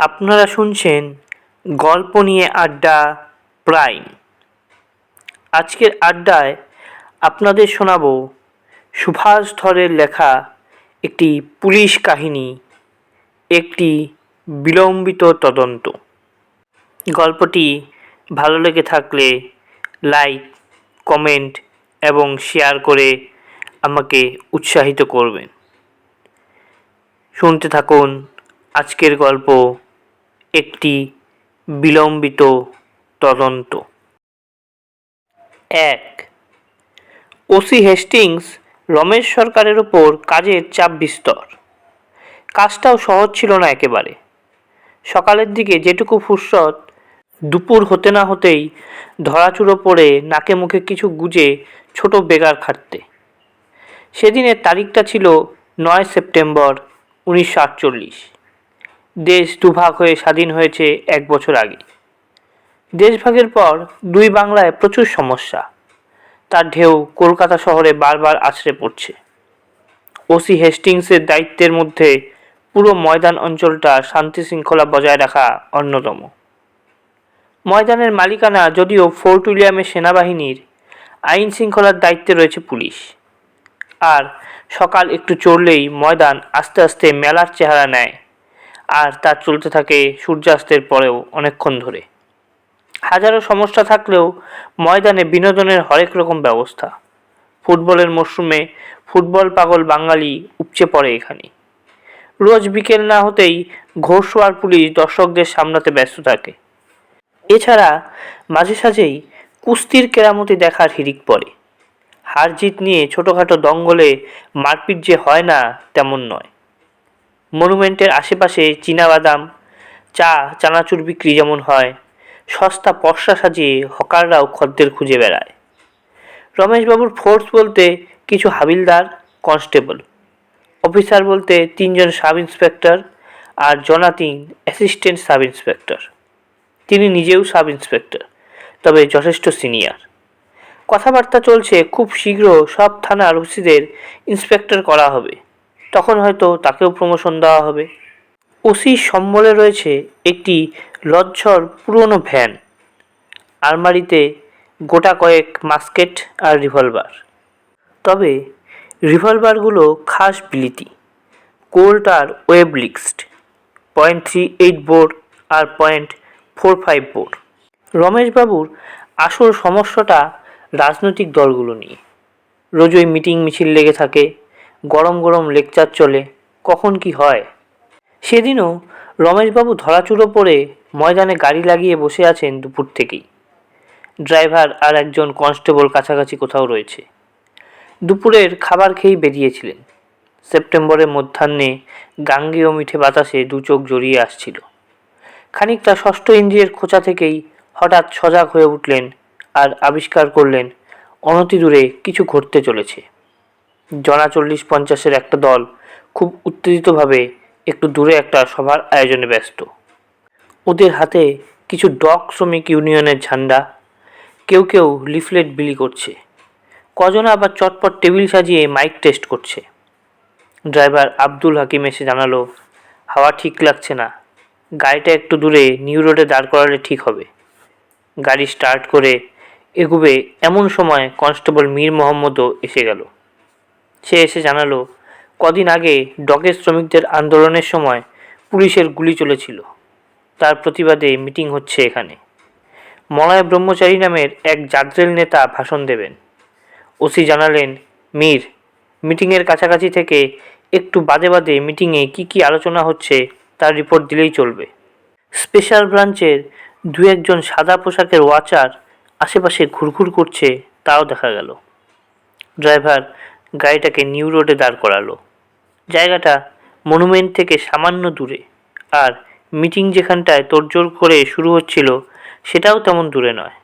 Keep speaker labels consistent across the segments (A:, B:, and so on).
A: আপনারা শুনছেন গল্প নিয়ে আড্ডা প্রাইম। আজকের আড্ডায় আপনাদের শোনাব সুভাষ ধরের লেখা একটি পুলিশ কাহিনী, একটি বিলম্বিত তদন্ত। গল্পটি ভালো লেগে থাকলে লাইক, কমেন্ট এবং শেয়ার করে আমাকে উৎসাহিত করবেন। শুনতে থাকুন আজকের গল্প, একটি বিলম্বিত তদন্ত। 1. ওসি হেস্টিংস রমেশ সরকারের ওপর কাজের চাপ বিস্তর। কাজটাও সহজ ছিল না একেবারে। সকালের দিকে যেটুকু ফুরসত, দুপুর হতে না হতেই ধরাচুরো পড়ে নাকে মুখে কিছু গুজে ছোট বেগার খাটতে। সেদিনের তারিখটা ছিল 9 সেপ্টেম্বর 1948। দেশ দুভাগ হয়ে স্বাধীন হয়েছে 1 বছর আগে। দেশভাগের পর দুই বাংলায় প্রচুর সমস্যা, তার ঢেউ কলকাতা শহরে বারবার আছড়ে পড়ছে। ওসি হেস্টিংসের দায়িত্বের মধ্যে পুরো ময়দান অঞ্চলটা শান্তি শৃঙ্খলা বজায় রাখা অন্যতম। ময়দানের মালিকানা যদিও ফোর্ট উইলিয়ামের সেনাবাহিনীর, আইন শৃঙ্খলার দায়িত্বে রয়েছে পুলিশ। আর সকাল একটু চড়লেই ময়দান আস্তে আস্তে মেলার চেহারা নেয়, আর তা চলতে থাকে সূর্যাস্তের পরেও অনেকক্ষণ ধরে। হাজারো সমস্যা থাকলেও ময়দানে বিনোদনের হরেক রকম ব্যবস্থা। ফুটবলের মরশুমে ফুটবল পাগল বাঙালি উপচে পড়ে এখানে। রোজ বিকেল না হতেই ঘোড়সওয়ার পুলিশ দর্শকদের সামলাতে ব্যস্ত থাকে। এছাড়া মাঝে সাঝেই কুস্তির কেরামতি দেখার হিড়িক পড়ে। হার জিত নিয়ে ছোটোখাটো দঙ্গলে মারপিট যে হয় না তেমন নয়। মনুমেন্টের আশেপাশে চীনাবাদাম, চা, চানাচুর বিক্রি যেমন হয়, সস্তা পসরা সাজিয়ে হকাররাও খদ্দের খুঁজে বেড়ায়। রমেশবাবুর ফোর্স বলতে কিছু হাবিলদার, কনস্টেবল। অফিসার বলতে 3 জন সাব ইন্সপেক্টর আর জনা 3 অ্যাসিস্ট্যান্ট সাব ইন্সপেক্টর। তিনি নিজেও সাব ইন্সপেক্টর, তবে যথেষ্ট সিনিয়র। কথাবার্তা চলছে খুব শীঘ্র সব থানার ওসিদের ইন্সপেক্টর করা হবে, তখন হয়তো তাকেও প্রমোশন দেওয়া হবে। ওসির সম্বলে রয়েছে একটি লজ্জর পুরনো ভ্যান, আলমারিতে গোটা কয়েক মাস্কেট আর রিভলভার। তবে রিভলভারগুলো খাস বিলিতি, কোল্ট আর ওয়েবলিক্সড, .38 বোর আর .45 বোর। রমেশবাবুর আসল সমস্যাটা রাজনৈতিক দলগুলো নিয়ে। রোজই মিটিং মিছিল লেগে থাকে, গরম গরম লেকচার চলে, কখন কি হয়। সেদিনও রমেশবাবু ধরাচুরো পড়ে ময়দানে গাড়ি লাগিয়ে বসে আছেন দুপুর থেকেই। ড্রাইভার আর একজন কনস্টেবল কাছাকাছি কোথাও রয়েছে। দুপুরের খাবার খেয়েই বেরিয়েছিলেন। সেপ্টেম্বরের মধ্যাহ্নে গাঙ্গেয় মিঠে বাতাসে দু চোখ জড়িয়ে আসছিল। খানিকটা ষষ্ঠ ইন্দ্রিয়ের খোঁচা থেকেই হঠাৎ সজাগ হয়ে উঠলেন আর আবিষ্কার করলেন অনতিদূরে কিছু ঘটতে চলেছে। জনা 40-50-এর একটা দল খুব উত্তেজিতভাবে একটু দূরে একটা সভার আয়োজনে ব্যস্ত। ওদের হাতে কিছু ডক শ্রমিক ইউনিয়নের ঝান্ডা, কেউ কেউ লিফলেট বিলি করছে, কজন আবার চটপট টেবিল সাজিয়ে মাইক টেস্ট করছে। ড্রাইভার আব্দুল হাকিম এসে জানালো, হাওয়া ঠিক লাগছে না, গাড়িটা একটু দূরে নিউ রোডে দাঁড় করালে ঠিক হবে। গাড়ি স্টার্ট করে এগুবে এমন সময় কনস্টেবল মীর মোহাম্মদও এসে গেল। সে এসে জানালো, কদিন আগে ডকের শ্রমিকদের আন্দোলনের সময় পুলিশের গুলি চলেছিল, তার প্রতিবাদে মিটিং হচ্ছে এখানে। মলয় ব্রহ্মচারী নামের এক জাদ্রেল নেতা ভাষণ দেবেন। ওসি জানালেন, মীর, মিটিংয়ের কাছাকাছি থেকে একটু বাদে বাদে মিটিংয়ে কি আলোচনা হচ্ছে তার রিপোর্ট দিলেই চলবে। স্পেশাল ব্রাঞ্চের 2-1 সাদা পোশাকের ওয়াচার আশেপাশে ঘুরঘুর করছে, তাও দেখা গেল। ড্রাইভার গাড়িটাকে নিউ রোডে দাঁড় করালো। জায়গাটা মনুমেন্ট থেকে সামান্য দূরে, আর মিটিং যেখানটায় তোড়জোড় করে শুরু হচ্ছিল সেটাও তেমন দূরে নয়।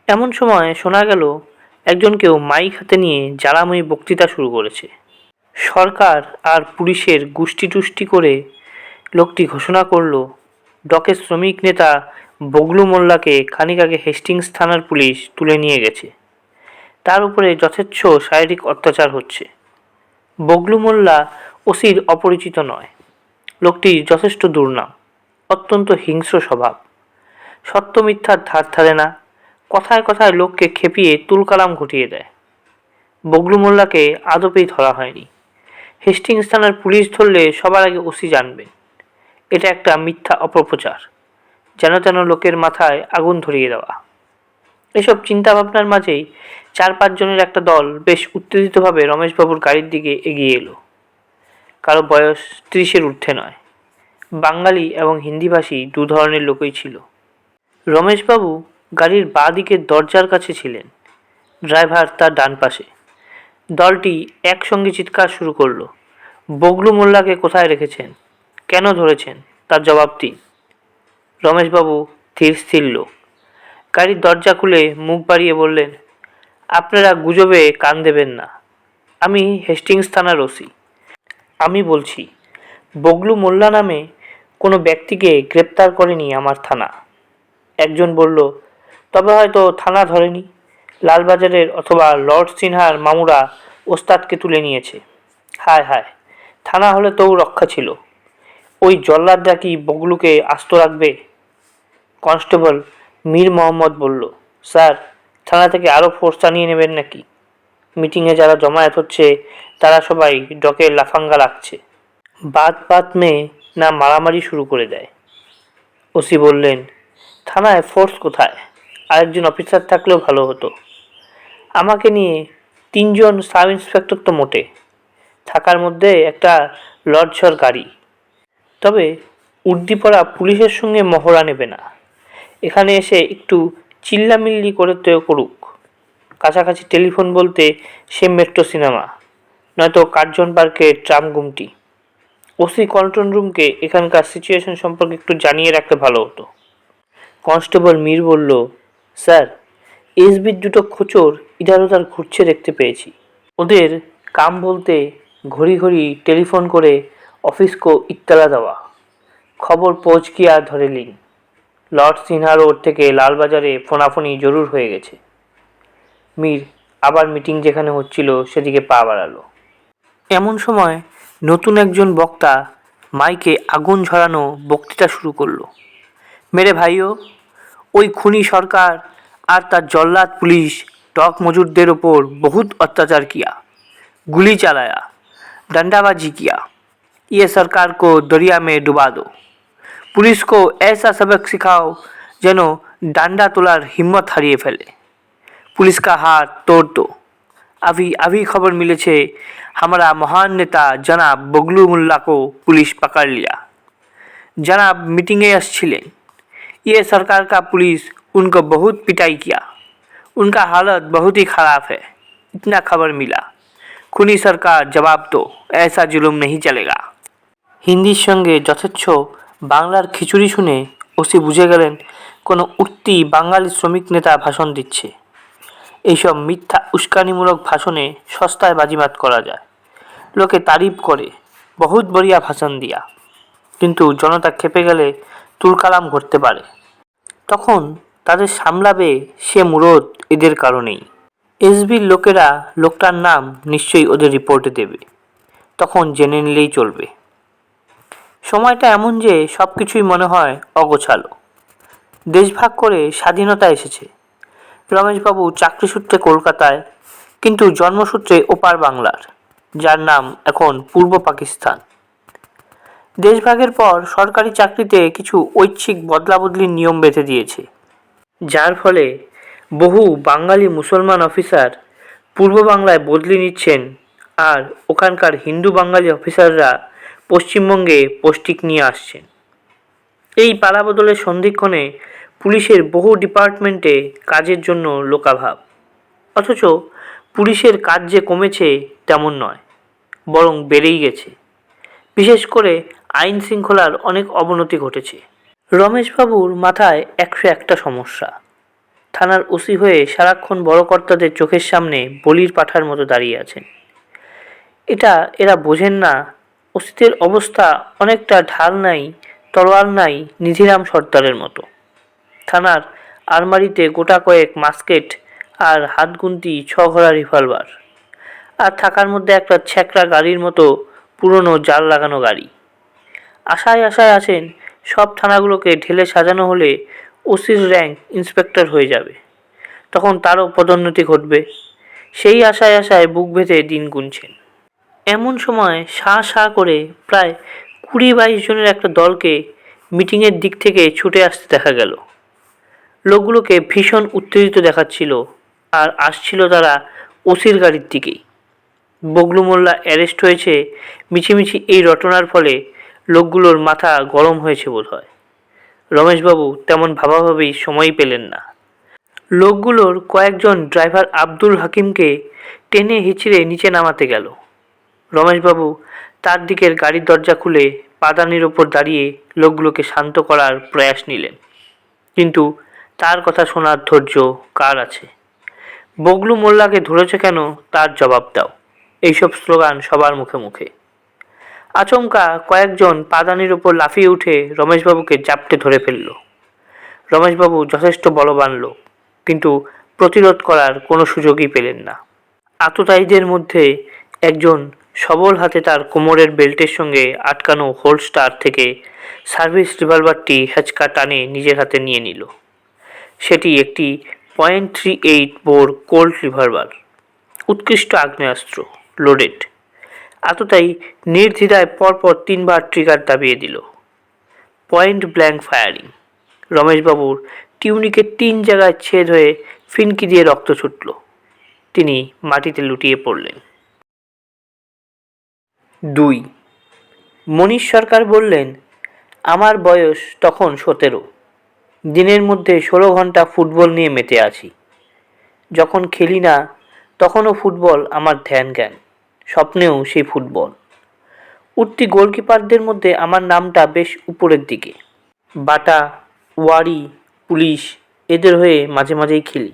A: এমন সময় শোনা গেল একজন কেউ মাইক হাতে নিয়ে জ্বালাময়ী বক্তৃতা শুরু করেছে। সরকার আর পুলিশের গুষ্টি টুষ্টি করে লোকটি ঘোষণা করল, ডকের শ্রমিক নেতা বগলু মোল্লাকে খানিক আগে হেস্টিংস থানার পুলিশ তুলে নিয়ে গেছে। তার উপরে যথেচ্ছ শারীরিক অত্যাচার হচ্ছে। বগলু মোল্লা ওসির অপরিচিত নয়, লোকটি যথেষ্ট দুর্নাম। অত্যন্ত হিংস্র স্বভাব। সত্য মিথ্যার ধার ধারে না, কথায় কথায় লোককে খেপিয়ে তুলকালাম ঘটিয়ে দেয়। বগলু মোল্লাকে আদপেই ধরা হয়নি। হেস্টিংস থানার পুলিশ ধরলে সবার আগে ওসি জানবেন। এটা একটা মিথ্যা অপপ্রচার, যেন তেন লোকের মাথায় আগুন ধরিয়ে দেওয়া। এসব চিন্তাভাবনার মাঝেই 4-5 জনের একটা দল বেশ উত্তেজিতভাবে রমেশবাবুর গাড়ির দিকে এগিয়ে এলো। কারো বয়স 30-এর ঊর্ধ্বে নয়। বাঙালি এবং হিন্দিভাষী দু ধরনের লোকই ছিল। রমেশবাবু গাড়ির বাঁ দিকের দরজার কাছে ছিলেন, ড্রাইভার তার ডান পাশে। দলটি একসঙ্গে চিৎকার শুরু করলো, বগলু মোল্লাকে কোথায় রেখেছেন, কেন ধরেছেন, তার জবাব দিন। রমেশবাবু ধীর স্থির লোক, গাড়ির দরজা খুলে মুখ বাড়িয়ে বললেন, আপনারা গুজবে কান দেবেন না। আমি হেস্টিংস থানার ওসি। আমি বলছি, বগলু মোল্লা নামে কোনো ব্যক্তিকে গ্রেপ্তার করেনি আমার থানা। একজন বলল, তবে হয়তো থানা ধরেনি, লালবাজারের অথবা লর্ড সিনহার মামুরা ওস্তাদকে তুলে নিয়েছে। হায় হায়, থানা হলে তবু রক্ষা ছিল। ওই জল্লাদরা কি বগলুকে আস্ত রাখবে? কনস্টেবল মীর মোহাম্মদ বলল, স্যার, থানা থেকে আরও ফোর্স আনিয়ে নেবেন নাকি? মিটিংয়ে যারা জমায়েত হচ্ছে তারা সবাই ডকে লাফাঙ্গা রাখছে। বাত মেয়ে না মারামারি শুরু করে দেয়। ওসি বললেন, থানায় ফোর্স কোথায়? আরেকজন অফিসার থাকলেও ভালো হতো। আমাকে নিয়ে 3 জন সাব ইন্সপেক্টর তো মোটে, থাকার মধ্যে একটা লজ্জার গাড়ি। তবে উর্দিপড়া পুলিশের সঙ্গে মহড়া নেবে না। এখানে এসে একটু চিল্লামিল্লি করে তো করুক। কাছাকাছি টেলিফোন বলতে সে মেট্রো সিনেমা, নয়তো কার্জন পার্কের ট্রাম গুমটি। ওসি কন্ট্রোল রুমকে এখানকার সিচুয়েশন সম্পর্কে একটু জানিয়ে রাখতে ভালো হতো। কনস্টেবল মীর বলল, স্যার, এসবির দুটো খোঁচর ইধার উধার ঘুরছে দেখতে পেয়েছি। ওদের কাম বলতে ঘড়ি ঘড়ি টেলিফোন করে অফিস কো ইত্তলা দেওয়া। খবর পৌঁছ গিয়া ধরে লিন। লর্ড সিনহা রোড থেকে লালবাজারে ফোনাফোনি জরুর হয়ে গেছে। মীর আবার মিটিং যেখানে হচ্ছিল সেদিকে পা বাড়ালো। এমন সময় নতুন একজন বক্তা মাইকে আগুন ঝরানো বক্তৃতা শুরু করলো। মেরে ভাইও, ওই খুনি সরকার আর তার জল্লাদ পুলিশ টক मजूरদের ওপর बहुत अत्याचार किया, गुली चलाया, डंडाबाजी किया। ये सरकार को दरिया में डुबा दो। पुलिस को ऐसा सबक सिखाओ যেন ডান্ডা তোলার হিম্মত হারিয়ে ফেলে। पुलिस का हाथ तोड़ दो। अभी खबर मिले छे हमारा महान नेता जनाब बगलू मुल्ला को पुलिस पकड़ लिया। जनाब मीटिंगे আসছিলেন। ये सरकार का पुलिस उनको बहुत पिटाई किया। उनका हालत बहुत ही ख़राब है। इतना खबर मिला। খুনি सरकार जवाब दो, ऐसा जुलूम नहीं चलेगा। হিন্দির সঙ্গে যথেচ্ছ বাংলার খিচুড়ি শুনে ওসি বুঝে গেলেন কোনো উঠতি বাঙালি শ্রমিক নেতা ভাষণ দিচ্ছে। এইসব মিথ্যা উস্কানিমূলক ভাষণে সস্তায় বাজিমাত করা যায়। লোকে তারিফ করে, বহুত বড়িয়া ভাষণ দিয়া। কিন্তু জনতা খেপে গেলে তুলকালাম ঘটতে পারে। তখন তাদের সামলাবে সে মুরদ এদের কারণেই। এসবির লোকেরা লোকটার নাম নিশ্চয়ই ওদের রিপোর্টে দেবে, তখন জেনে নিলেই চলবে। সময়টা এমন যে সব কিছুই মনে হয় অগোছালো। দেশভাগ করে স্বাধীনতা এসেছে। রমেশবাবু চাকরিসূত্রে কলকাতায়, কিন্তু জন্মসূত্রে ওপার বাংলার, যার নাম এখন পূর্ব পাকিস্তান। দেশভাগের পর সরকারি চাকরিতে কিছু ঐচ্ছিক বদলাবদলির নিয়ম বেঁধে দিয়েছে, যার ফলে বহু বাঙালি মুসলমান অফিসার পূর্ব বাংলায় বদলি নিচ্ছেন, আর ওখানকার হিন্দু বাঙালি অফিসাররা পশ্চিমবঙ্গে পোস্টিং নিয়ে আসছেন। এই পালাবদলের সন্ধিক্ষণে পুলিশের বহু ডিপার্টমেন্টে কাজের জন্য লোকাভাব। অথচ পুলিশের কাজ যে কমেছে তেমন নয়, বরং বেড়েই গেছে। বিশেষ করে আইন শৃঙ্খলার অনেক অবনতি ঘটেছে। রমেশবাবুর মাথায় 101টা সমস্যা। থানার ওসি হয়ে সারাক্ষণ বড় কর্তাদের চোখের সামনে বলির পাঠার মতো দাঁড়িয়ে আছেন। এটা এরা বোঝেন না, ওসিদের অবস্থা অনেকটা ঢাল নাই, তলোয়ার নাই নিধিরাম সর্দারের মতো। থানার আলমারিতে গোটা কয়েক মাস্কেট আর হাতগুন্তি 6 ঘোড়া রিভলভার, আর থাকার মধ্যে একটা ছ্যাঁকড়া গাড়ির মতো পুরনো জাল লাগানো গাড়ি। আশায় আছেন সব থানাগুলোকে ঢেলে সাজানো হলে ওসির র্যাঙ্ক ইন্সপেক্টর হয়ে যাবে, তখন তারও পদোন্নতি ঘটবে। সেই আশায় বুক ভেদে দিন গুনছেন। এমন সময় সাঁ করে প্রায় 20-22 জনের একটা দলকে মিটিংয়ের দিক থেকে ছুটে আসতে দেখা গেল। লোকগুলোকে ভীষণ উত্তেজিত দেখাচ্ছিল, আর আসছিল তারা ওসির গাড়ির দিকেই। বগলু মোল্লা অ্যারেস্ট হয়েছে মিছিমিছি এই রটনার ফলে লোকগুলোর মাথা গরম হয়েছে বোধ হয়। রমেশবাবু তেমন ভাবাভাবি সময়ই পেলেন না। লোকগুলোর কয়েকজন ড্রাইভার আব্দুল হাকিমকে টেনে হিঁচড়ে নিচে নামাতে গেল। রমেশবাবু তার দিকের গাড়ির দরজা খুলে পাদানির ওপর দাঁড়িয়ে লোকগুলোকে শান্ত করার প্রয়াস নিলেন, কিন্তু তার কথা শোনার ধৈর্য কার আছে? বগলু মোল্লাকে ধরেছে কেন, তার জবাব দাও, এইসব স্লোগান সবার মুখে মুখে। আচমকা কয়েকজন পাদানির ওপর লাফিয়ে উঠে রমেশবাবুকে জাপটে ধরে ফেলল। রমেশবাবু যথেষ্ট বলবান লোক, কিন্তু প্রতিরোধ করার কোনো সুযোগই পেলেন না। আততায়ীদের মধ্যে একজন সবল হাতে তার কোমরের বেল্টের সঙ্গে আটকানো হোলস্টার থেকে সার্ভিস রিভলভারটি হ্যাচকা টানে নিজের হাতে নিয়ে নিল। সেটি একটি .38 বোর কোল্ট রিভলভার, উৎকৃষ্ট আগ্নেয়াস্ত্র, লোডেড। আততায়ী নির্দ্বিধায় পরপর 3 বার ট্রিগার দাবিয়ে দিল। Point blank firing. রমেশবাবুর টিউনিকের 3 জায়গায় ছেদ হয়ে ফিনকি দিয়ে রক্ত ছুটল। তিনি মাটিতে লুটিয়ে পড়লেন। 2. মনীশ সরকার বললেন, আমার বয়স তখন 17। দিনের মধ্যে 16 ঘন্টা ফুটবল নিয়ে মেতে আছি। যখন খেলি না তখনও ফুটবল আমার ধ্যান জ্ঞান, স্বপ্নেও সেই ফুটবল। উঠতি গোলকিপারদের মধ্যে আমার নামটা বেশ উপরের দিকে। বাটা, ওয়ারি, পুলিশ এদের হয়ে মাঝে মাঝেই খেলি।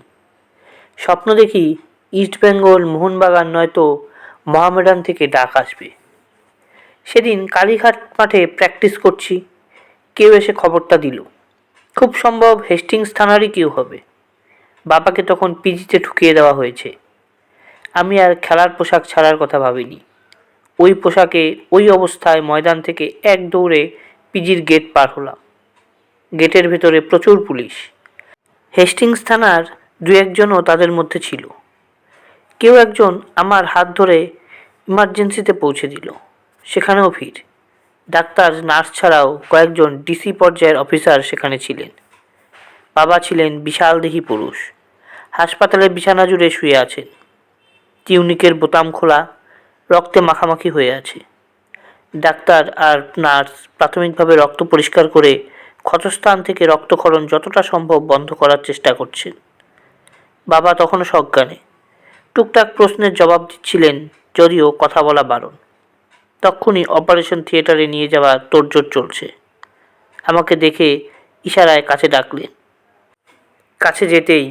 A: স্বপ্ন দেখি ইস্টবেঙ্গল, মোহনবাগান নয়তো মোহামেডান থেকে ডাক আসবে। সেদিন কালীঘাট মাঠে প্র্যাকটিস করছি, কেউ এসে খবরটা দিল, খুব সম্ভব হেস্টিংস থানারই কেউ হবে। বাবাকে তখন পিজিতে ঢুকিয়ে দেওয়া হয়েছে। আমি আর খেলার পোশাক ছাড়ার কথা ভাবিনি। ওই পোশাকে ওই অবস্থায় ময়দান থেকে এক দৌড়ে পিজির গেট পার হলাম। গেটের ভেতরে প্রচুর পুলিশ। হেস্টিংস থানার 2-1 জনও তাদের মধ্যে ছিল। কেউ একজন আমার হাত ধরে ইমার্জেন্সিতে পৌঁছে দিল। সেখানেও ভিড়। ডাক্তার, নার্স ছাড়াও কয়েকজন ডিসি পর্যায়ের অফিসার সেখানে ছিলেন। বাবা ছিলেন বিশালদেহী পুরুষ, হাসপাতালের বিছানা জুড়ে শুয়ে আছেন। টিউনিকের বোতাম খোলা, রক্তে মাখামাখি হয়ে আছে। ডাক্তার আর নার্স প্রাথমিকভাবে রক্ত পরিষ্কার করে ক্ষতস্থান থেকে রক্তক্ষরণ যতটা সম্ভব বন্ধ করার চেষ্টা করছেন। বাবা তখনও সজ্ঞানে, টুকটাক প্রশ্নের জবাব দিচ্ছিলেন, যদিও কথা বলা বারণ। তক্ষুনি অপারেশন থিয়েটারে নিয়ে যাওয়া তোড়জোড় চলছে। আমাকে দেখে ইশারায় কাছে ডাকলেন। কাছে যেতেই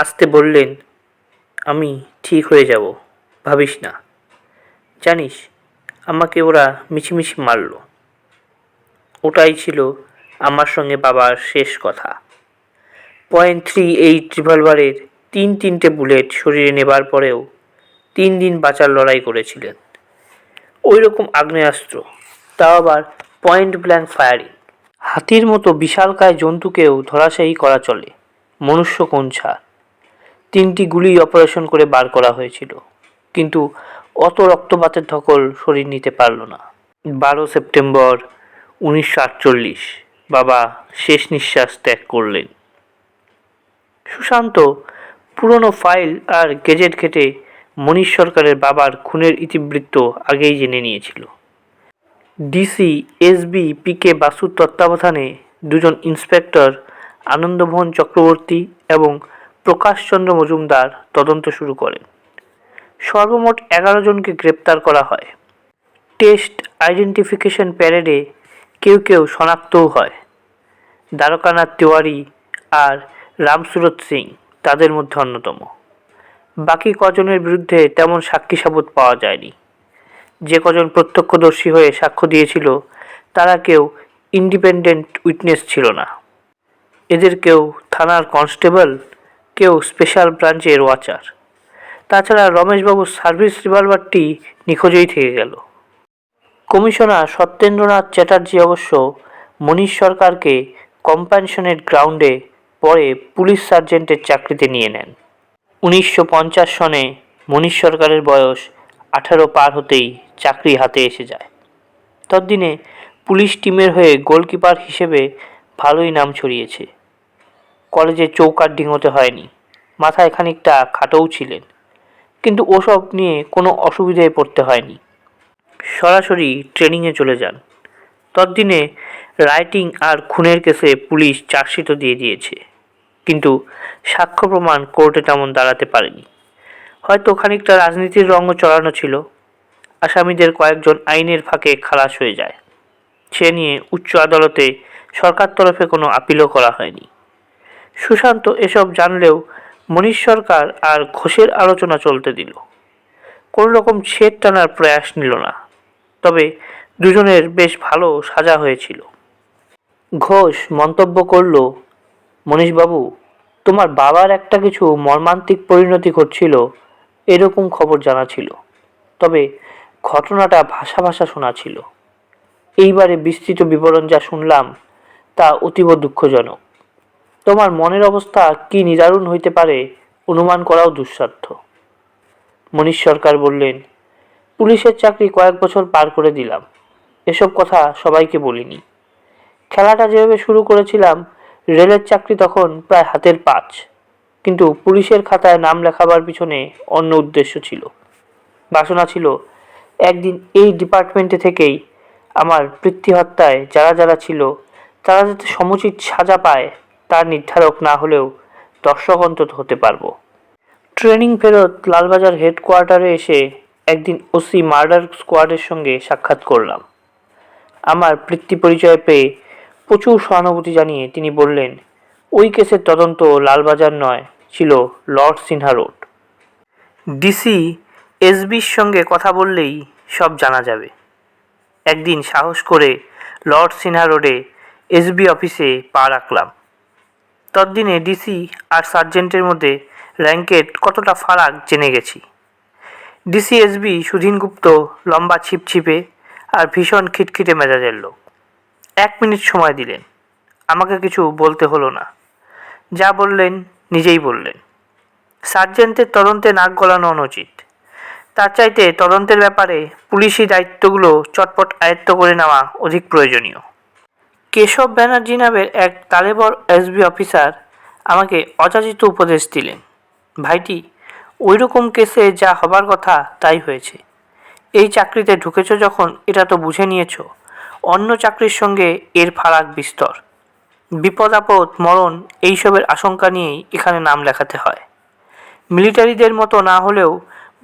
A: আস্তে বললেন, আমি ঠিক হয়ে যাব, ভাবিস না। জানিস, আমাকে ওরা মিছিমিছি মারল। ওটাই ছিল আমার সঙ্গে বাবার শেষ কথা। .38 রিভলভারের 3-3টে বুলেট শরীরে নেবার পরেও 3 দিন বাঁচার লড়াই করেছিলেন। ওই রকম আগ্নেয়াস্ত্র, তাও আবার পয়েন্ট ব্ল্যাঙ্ক ফায়ারিং। হাতির মতো বিশালকায় জন্তুকেও ধরাশায়ী করা চলে, মনুষ্য কোন ছাড়। 3টি গুলি অপারেশন করে বার করা হয়েছিল, কিন্তু অত রক্তপাতের ধকল শরীর নিতে পারল না। 12 সেপ্টেম্বর 1948 বাবা শেষ নিঃশ্বাস ত্যাগ করলেন। সুশান্ত পুরনো ফাইল আর গেজেট ঘেটে মনীশ সরকারের বাবার খুনের ইতিবৃত্ত আগেই জেনে নিয়েছিল। ডিসি এসবি পিকে বাসুর তত্ত্বাবধানে 2 জন ইন্সপেক্টর আনন্দমোহন চক্রবর্তী এবং প্রকাশচন্দ্র মজুমদার তদন্ত শুরু করেন। সর্বমোট 11 জনকে গ্রেপ্তার করা হয়। টেস্ট আইডেন্টিফিকেশন প্যারেডে কেউ কেউ শনাক্তও হয়। দ্বারকানাথ তিওয়ারি আর রামসুরত সিং তাদের মধ্যে অন্যতম। বাকি কজনের বিরুদ্ধে তেমন সাক্ষী সাবুত পাওয়া যায়নি। যে কজন প্রত্যক্ষদর্শী হয়ে সাক্ষ্য দিয়েছিল তারা কেউ ইন্ডিপেন্ডেন্ট উইটনেস ছিল না। এদের কেউ থানার কনস্টেবল, কেউ স্পেশাল ব্রাঞ্চের ওয়াচার। তাছাড়া রমেশবাবুর সার্ভিস রিভলভারটি নিখোঁজই থেকে গেল। কমিশনার সত্যেন্দ্রনাথ চ্যাটার্জি অবশ্য মনীশ সরকারকে কম্প্যাশনেট গ্রাউন্ডে পরে পুলিশ সার্জেন্টের চাকরিতে নিয়ে নেন। 1950 সনে মনীশ সরকারের বয়স 18 পার হতেই চাকরি হাতে এসে যায়। ততদিনে পুলিশ টিমের হয়ে গোলকিপার হিসেবে ভালোই নাম ছড়িয়েছে। কলেজে চৌকাঠ ডিঙোতে হয়নি, মাথায় খানিকটা খাটোও ছিলেন, কিন্তু ওসব নিয়ে কোনো অসুবিধায় পড়তে হয়নি। সরাসরি ট্রেনিংয়ে চলে যান। ততদিনে রাইটিং আর খুনের কেসে পুলিশ চার্জশিটও দিয়ে দিয়েছে, কিন্তু সাক্ষ্য প্রমাণ কোর্টে তেমন দাঁড়াতে পারেনি। হয়তো খানিকটা রাজনীতির রঙও চড়ানো ছিল। আসামিদের কয়েকজন আইনের ফাঁকে খালাস হয়ে যায়। সে নিয়ে উচ্চ আদালতে সরকার তরফে কোনো আপিলও করা হয়নি। সুশান্ত এসব জানলেও মনীশ সরকার আর ঘোষের আলোচনা চলতে দিল। কোনো রকম ছেদ টানার প্রয়াস নিল না। তবে দুজনের বেশ ভালো সাজা হয়েছিল। ঘোষ মন্তব্য করল, মনীশবাবু, তোমার বাবার একটা কিছু মর্মান্তিক পরিণতি ঘটছিল এরকম খবর জানা ছিল, তবে ঘটনাটা ভাষা ভাষা শোনা ছিল। এইবারে বিস্তৃত বিবরণ যা শুনলাম তা অতীব দুঃখজনক। তোমার মনের অবস্থা কি নিদারুণ হইতে পারে অনুমান করাও দুঃসাধ্য। মনীশ সরকার বললেন, পুলিশের চাকরি কয়েক বছর পার করে দিলাম, এসব কথা সবাইকে বলিনি। খেলাটা যেভাবে শুরু করেছিলাম, রেলের চাকরি তখন প্রায় হাতের পাঁচ, কিন্তু পুলিশের খাতায় নাম লেখাবার পিছনে অন্য উদ্দেশ্য ছিল। বাসনা ছিল একদিন এই ডিপার্টমেন্টে থেকেই আমার পিতৃহত্যায় যারা যারা ছিল তারা যাতে সমুচিত সাজা পায় তার নির্ধারক না হলেও দর্শক অন্তত হতে পারবো। ট্রেনিং ফেরত লালবাজার হেডকোয়ার্টারে এসে একদিন ওসি মার্ডার স্কোয়াডের সঙ্গে সাক্ষাৎ করলাম। আমার বৃত্তি পরিচয় পেয়ে প্রচুর সহানুভূতি জানিয়ে তিনি বললেন, ওই কেসের তদন্ত লালবাজার নয়, ছিল লর্ড সিনহা রোড। ডিসি এসবির সঙ্গে কথা বললেই সব জানা যাবে। একদিন সাহস করে লর্ড সিনহা রোডে এসবি অফিসে পা রাখলাম। ততদিনে ডিসি আর সার্জেন্টের মধ্যে র্যাঙ্কের কতটা ফারাক জেনে গেছি। ডিসি এসবি সুধীন গুপ্ত লম্বা ছিপছিপে আর ভীষণ খিটখিটে মেজাজের লোক। 1 মিনিট সময় দিলেন, আমাকে কিছু বলতে হলো না। যা বললেন নিজেই বললেন। সার্জেন্টের তদন্তে নাক গলানো অনুচিত, তার চাইতে তদন্তের ব্যাপারে পুলিশি দায়িত্বগুলো চটপট আয়ত্ত করে নেওয়া অধিক প্রয়োজনীয়। কেশব ব্যানার্জি নামের এক তালেবর এসবি অফিসার আমাকে অযাচিত উপদেশ দিলেন, ভাইটি, ওই রকম কেসে যা হবার কথা তাই হয়েছে। এই চাকরিতে ঢুকেছ যখন এটা তো বুঝে নিয়েছ, অন্য চাকরির সঙ্গে এর ফারাক বিস্তর। বিপদ আপদ মরণ এইসবের আশঙ্কা নিয়েই এখানে নাম লেখাতে হয়। মিলিটারিদের মতো না হলেও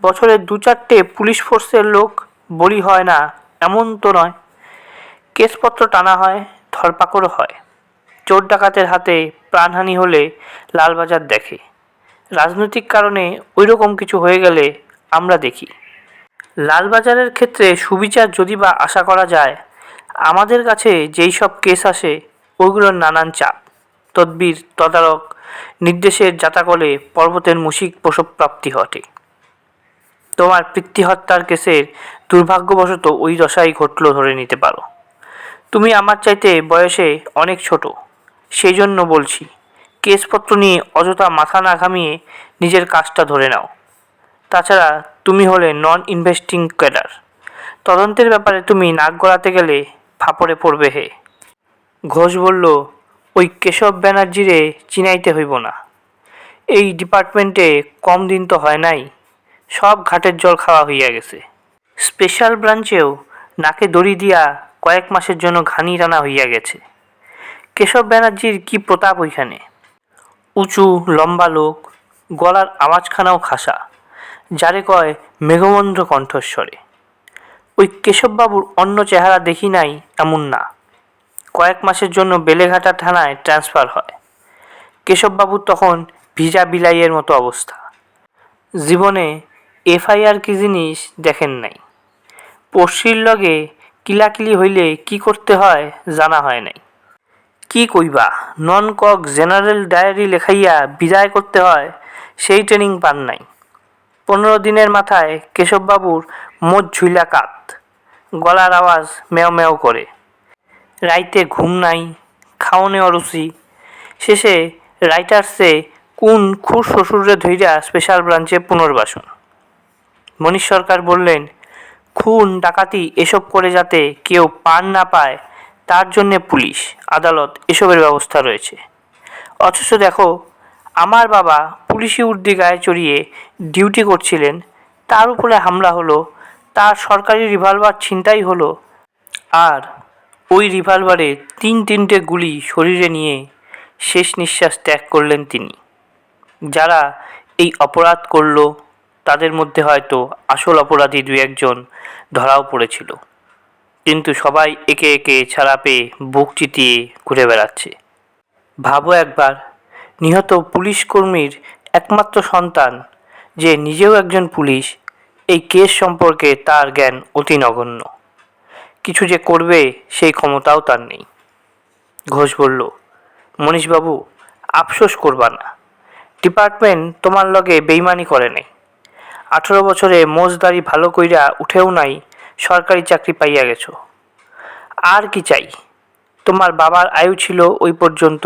A: বছরে 2-4টে পুলিশ ফোর্সের লোক বলি হয় না এমন তো নয়। কেসপত্র টানা হয়, ধরপাকড়ও হয়। চোর ডাকাতের হাতে প্রাণহানি হলে লালবাজার দেখে। রাজনৈতিক কারণে ওই রকম কিছু হয়ে গেলে আমরা দেখি। লালবাজারের ক্ষেত্রে সুবিচার যদি বা আশা করা যায়, আমাদের কাছে যেই সব কেস আসে ওইগুলোর নানান চাপ, তদবির, তদারক, নির্দেশের জাতাকলে পর্বতের মুশিক প্রসবপ্রাপ্তি ঘটে। তোমার পিতৃহত্যার কেসের দুর্ভাগ্যবশত ওই দশাই ঘটল ধরে নিতে পারো। তুমি আমার চাইতে বয়সে অনেক ছোট, সেই জন্য বলছি, কেসপত্র নিয়ে অযথা মাথা না ঘামিয়ে নিজের কাজটা ধরে নাও। তাছাড়া তুমি হলে নন ইনভেস্টিং ক্যাডার, তদন্তের ব্যাপারে তুমি নাক গলাতে গেলে ফাপড়ে পড়বে হে। ঘোষ বলল, ওই কেশব ব্যানার্জিরে চিনাইতে হইব না। এই ডিপার্টমেন্টে কম দিন তো হয় নাই, সব ঘাটের জল খাওয়া হইয়া গেছে। স্পেশাল ব্রাঞ্চেও নাকে দড়ি দিয়া কয়েক মাসের জন্য ঘানি টানা হইয়া গেছে। কেশব ব্যানার্জির কি প্রতাপ ওইখানে! উঁচু লম্বা লোক, গলার আওয়াজখানাও খাসা, যারে কয় মেঘমন্দ্র কণ্ঠস্বরে। ওই কেশববাবুর অন্য চেহারা দেখি নাই এমন না। কয়েক মাসের জন্য বেলেঘাটা থানায় ট্রান্সফার হয়। কেশববাবুর তখন ভিজা বিলাইয়ের মতো অবস্থা। জীবনে এফআইআর কি জিনিস দেখেন নাই। পড়শির লগে কিলাকিলি হইলে কি করতে হয় জানা হয় নাই। কি কইবা, নন কক জেনারেল ডায়েরি লেখাইয়া বিদায় করতে হয় সেই ট্রেনিং পান নাই। 15 দিনের মাথায় কেশববাবুর মোট ঝুইলা কাত, গলার আওয়াজ মেও মেও করে। রাইতে ঘুম নাই, খাওনে অরুচি, শেষে রাইটার্সে কোন খুর শ্বশুরে ধইরা স্পেশাল ব্রাঞ্চে পুনর্বাসন। মনীশ সরকার বললেন, খুন ডাকাতি এসব করে যাতে কেউ পার না পায় তার জন্যে পুলিশ আদালত এসবের ব্যবস্থা রয়েছে। অথচ দেখো, আমার বাবা পুলিশি উর্দি গায়ে চড়িয়ে ডিউটি করছিলেন, তার উপরে হামলা হলো, তার সরকারি রিভলভার ছিনতাই হলো, আর ওই রিভলভারে তিনটে গুলি শরীরে নিয়ে শেষ নিঃশ্বাস ত্যাগ করলেন তিনি। যারা এই অপরাধ করল তাদের মধ্যে হয়তো আসল অপরাধী দু একজন ধরাও পড়েছিল, কিন্তু সবাই একে একে ছাড়া পেয়ে বুক চিতিয়ে ঘুরে বেড়াচ্ছে। ভাবো একবার, নিহত পুলিশ কর্মীর একমাত্র সন্তান, যে নিজেও একজন পুলিশ, এই কেস সম্পর্কে তার জ্ঞান অতি নগণ্য। কিছু যে করবে সেই ক্ষমতাও তার নেই। ঘোষ বলল, মনীশবাবু, আফসোস করবা না, ডিপার্টমেন্ট তোমার লগে বেইমানি করে নাই। 18 বছরে মোজদারি ভালো কইরা উঠেও নাই, সরকারি চাকরি পাইয়া গেছো। আর কি চাই? তোমার বাবার আয়ু ছিল ওই পর্যন্ত,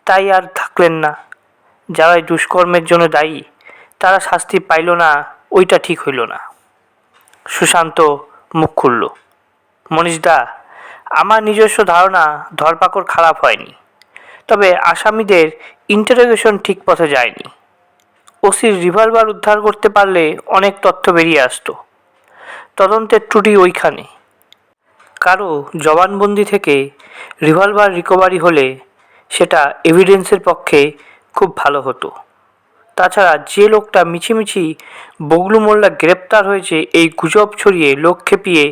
A: তাই আর থাকলেন না। যারা এই দুষ্কর্মের জন্য দায়ী তারা শাস্তি পাইল না, ওইটা ঠিক হইল না। সুশান্ত মুখ খুলল, মনীশদা, আমার নিজস্ব ধারণা ধরপাকড় খারাপ হয়নি, তবে আসামিদের ইন্টারোগেশন ঠিক পথে যায়নি। ওসির রিভলভার উদ্ধার করতে পারলে অনেক তথ্য বেরিয়ে আসতো। তদন্তের ত্রুটি ওইখানে। কারো জবানবন্দি থেকে রিভলভার রিকভারি হলে সেটা এভিডেন্সের পক্ষে খুব ভালো হতো। তাছাড়া যে লোকটা মিছিমিছি বগলু মোল্লা গ্রেপ্তার হয়েছে এই গুজব ছড়িয়ে লোক খেপিয়ে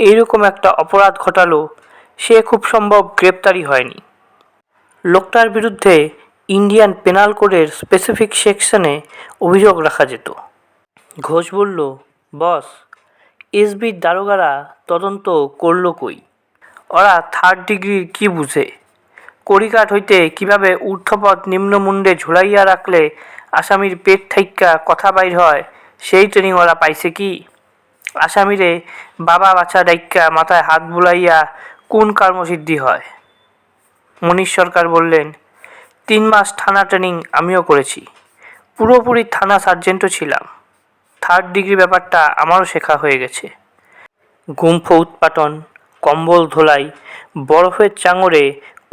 A: এইরকম একটা অপরাধ ঘটালো, সে খুব সম্ভব গ্রেপ্তারই হয়নি। লোকটার বিরুদ্ধে ইন্ডিয়ান পেনাল কোডের স্পেসিফিক সেকশনে অভিযোগ রাখা যেত। ঘোষ বলল, বস, এসবির দারোগারা তদন্ত করল কই? ওরা 3rd ডিগ্রির কি বুঝে? কড়িকাঠ হইতে কিভাবে ঊর্ধ্বপদ নিম্নমুণ্ডে ঝুলাইয়া রাখলে আসামির পেট থাইক্কা কথা বাইর হয়, সেই ট্রেনিং ওরা পাইছে কি? আসামিরে বাবা বাছা ডাইক্কা মাথায় হাত বুলাইয়া কোন কর্মসিদ্ধি হয়? মনীশ সরকার বললেন, 3 মাস থানা ট্রেনিং আমিও করেছি, পুরোপুরি থানা সার্জেন্টও ছিলাম। 3rd ডিগ্রি ব্যাপারটা আমারও শেখা হয়ে গেছে। গুম্ফ উৎপাটন, কম্বল ধোলাই, বরফের চাঙড়ে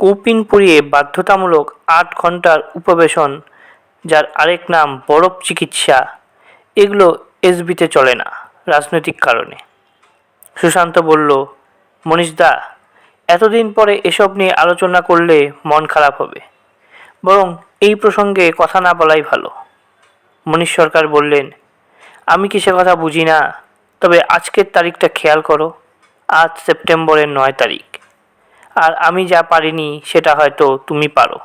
A: কৌপিন পরিয়ে বাধ্যতামূলক 8 ঘন্টার উপবেশন, যার আরেক নাম বরফ চিকিৎসা, এগুলো এসবিতে চলে না রাজনৈতিক কারণে। সুশান্ত বলল, মনীশদা, এতদিন পরে এসব নিয়ে আলোচনা করলে মন খারাপ হবে, বরং এই প্রসঙ্গে কথা না বলাই ভালো। মনীশ সরকার বললেন, আমি কি সে কথা বুঝি না? তবে আজকের তারিখটা খেয়াল করো, আজ সেপ্টেম্বরের 9 তারিখ। আর আমি যা পারিনি সেটা হয়তো তুমি পারো।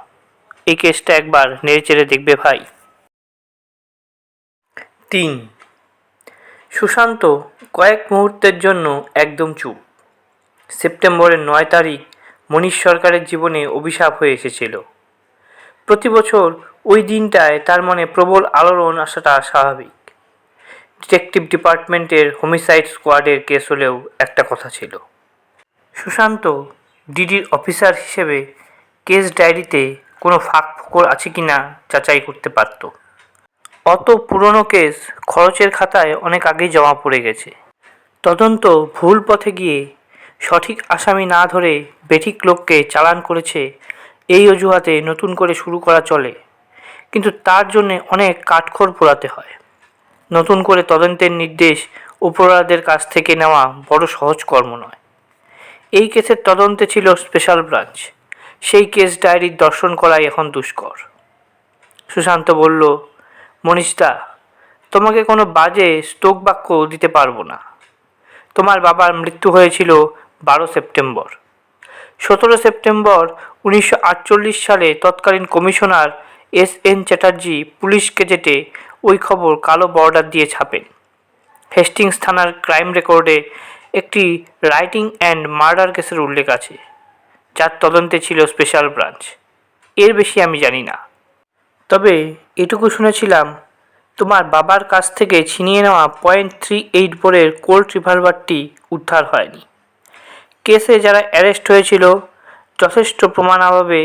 A: এই কেসটা একবার নেড়েচেড়ে দেখবে ভাই। 3 সুশান্ত কয়েক মুহূর্তের জন্য একদম চুপ। সেপ্টেম্বরের 9 তারিখ মনীশ সরকারের জীবনে অভিশাপ হয়ে এসেছিল। প্রতি বছর ওই দিনটায় তার মনে প্রবল আলোড়ন আসাটা স্বাভাবিক। ডিটেকটিভ ডিপার্টমেন্টের হোমিসাইড স্কোয়াডের কেস হলেও একটা কথা ছিল, সুশান্ত ডিডির অফিসার হিসেবে কেস ডায়েরিতে কোনো ফাঁক ফোকর আছে কি না যাচাই করতে পারত। অত পুরনো কেস খরচের খাতায় অনেক আগেই জমা পড়ে গেছে। তদন্ত ভুল পথে গিয়ে সঠিক আসামি না ধরে বেঠিক লোককে চালান করেছে, এই অজুহাতে নতুন করে শুরু করা চলে, কিন্তু তার জন্যে অনেক কাঠখড় পোড়াতে হয়। নতুন করে তদন্তের নির্দেশ উপরওয়ালাদের কাছ থেকে নেওয়া বড় সহজ কর্ম নয়। এই কেসের তদন্তে ছিল স্পেশাল ব্রাঞ্চ, সেই কেস ডায়েরির দর্শন করাই এখন দুষ্কর। সুশান্ত বলল, মনীশদা, তোমাকে কোনো বাজে স্টোক বাক্য দিতে পারবো না। তোমার বাবার মৃত্যু হয়েছিল 12 সেপ্টেম্বর। 17 সেপ্টেম্বর 1948 সালে তৎকালীন কমিশনার SN চ্যাটার্জি পুলিশ গেজেটে ওই খবর কালো বর্ডার দিয়ে ছাপেন। হেস্টিংস থানার ক্রাইম রেকর্ডে একটি রাইটিং অ্যান্ড মার্ডার কেসের উল্লেখ আছে, যার তদন্তে ছিল স্পেশাল ব্রাঞ্চ। এর বেশি আমি জানি না, তবে এটুকু শুনেছিলাম তোমার বাবার কাছ থেকে ছিনিয়ে নেওয়া .38 বোরের কোল্ট রিভলভারটি উদ্ধার হয়নি। কেসে যারা অ্যারেস্ট হয়েছিল যথেষ্ট প্রমাণাভাবে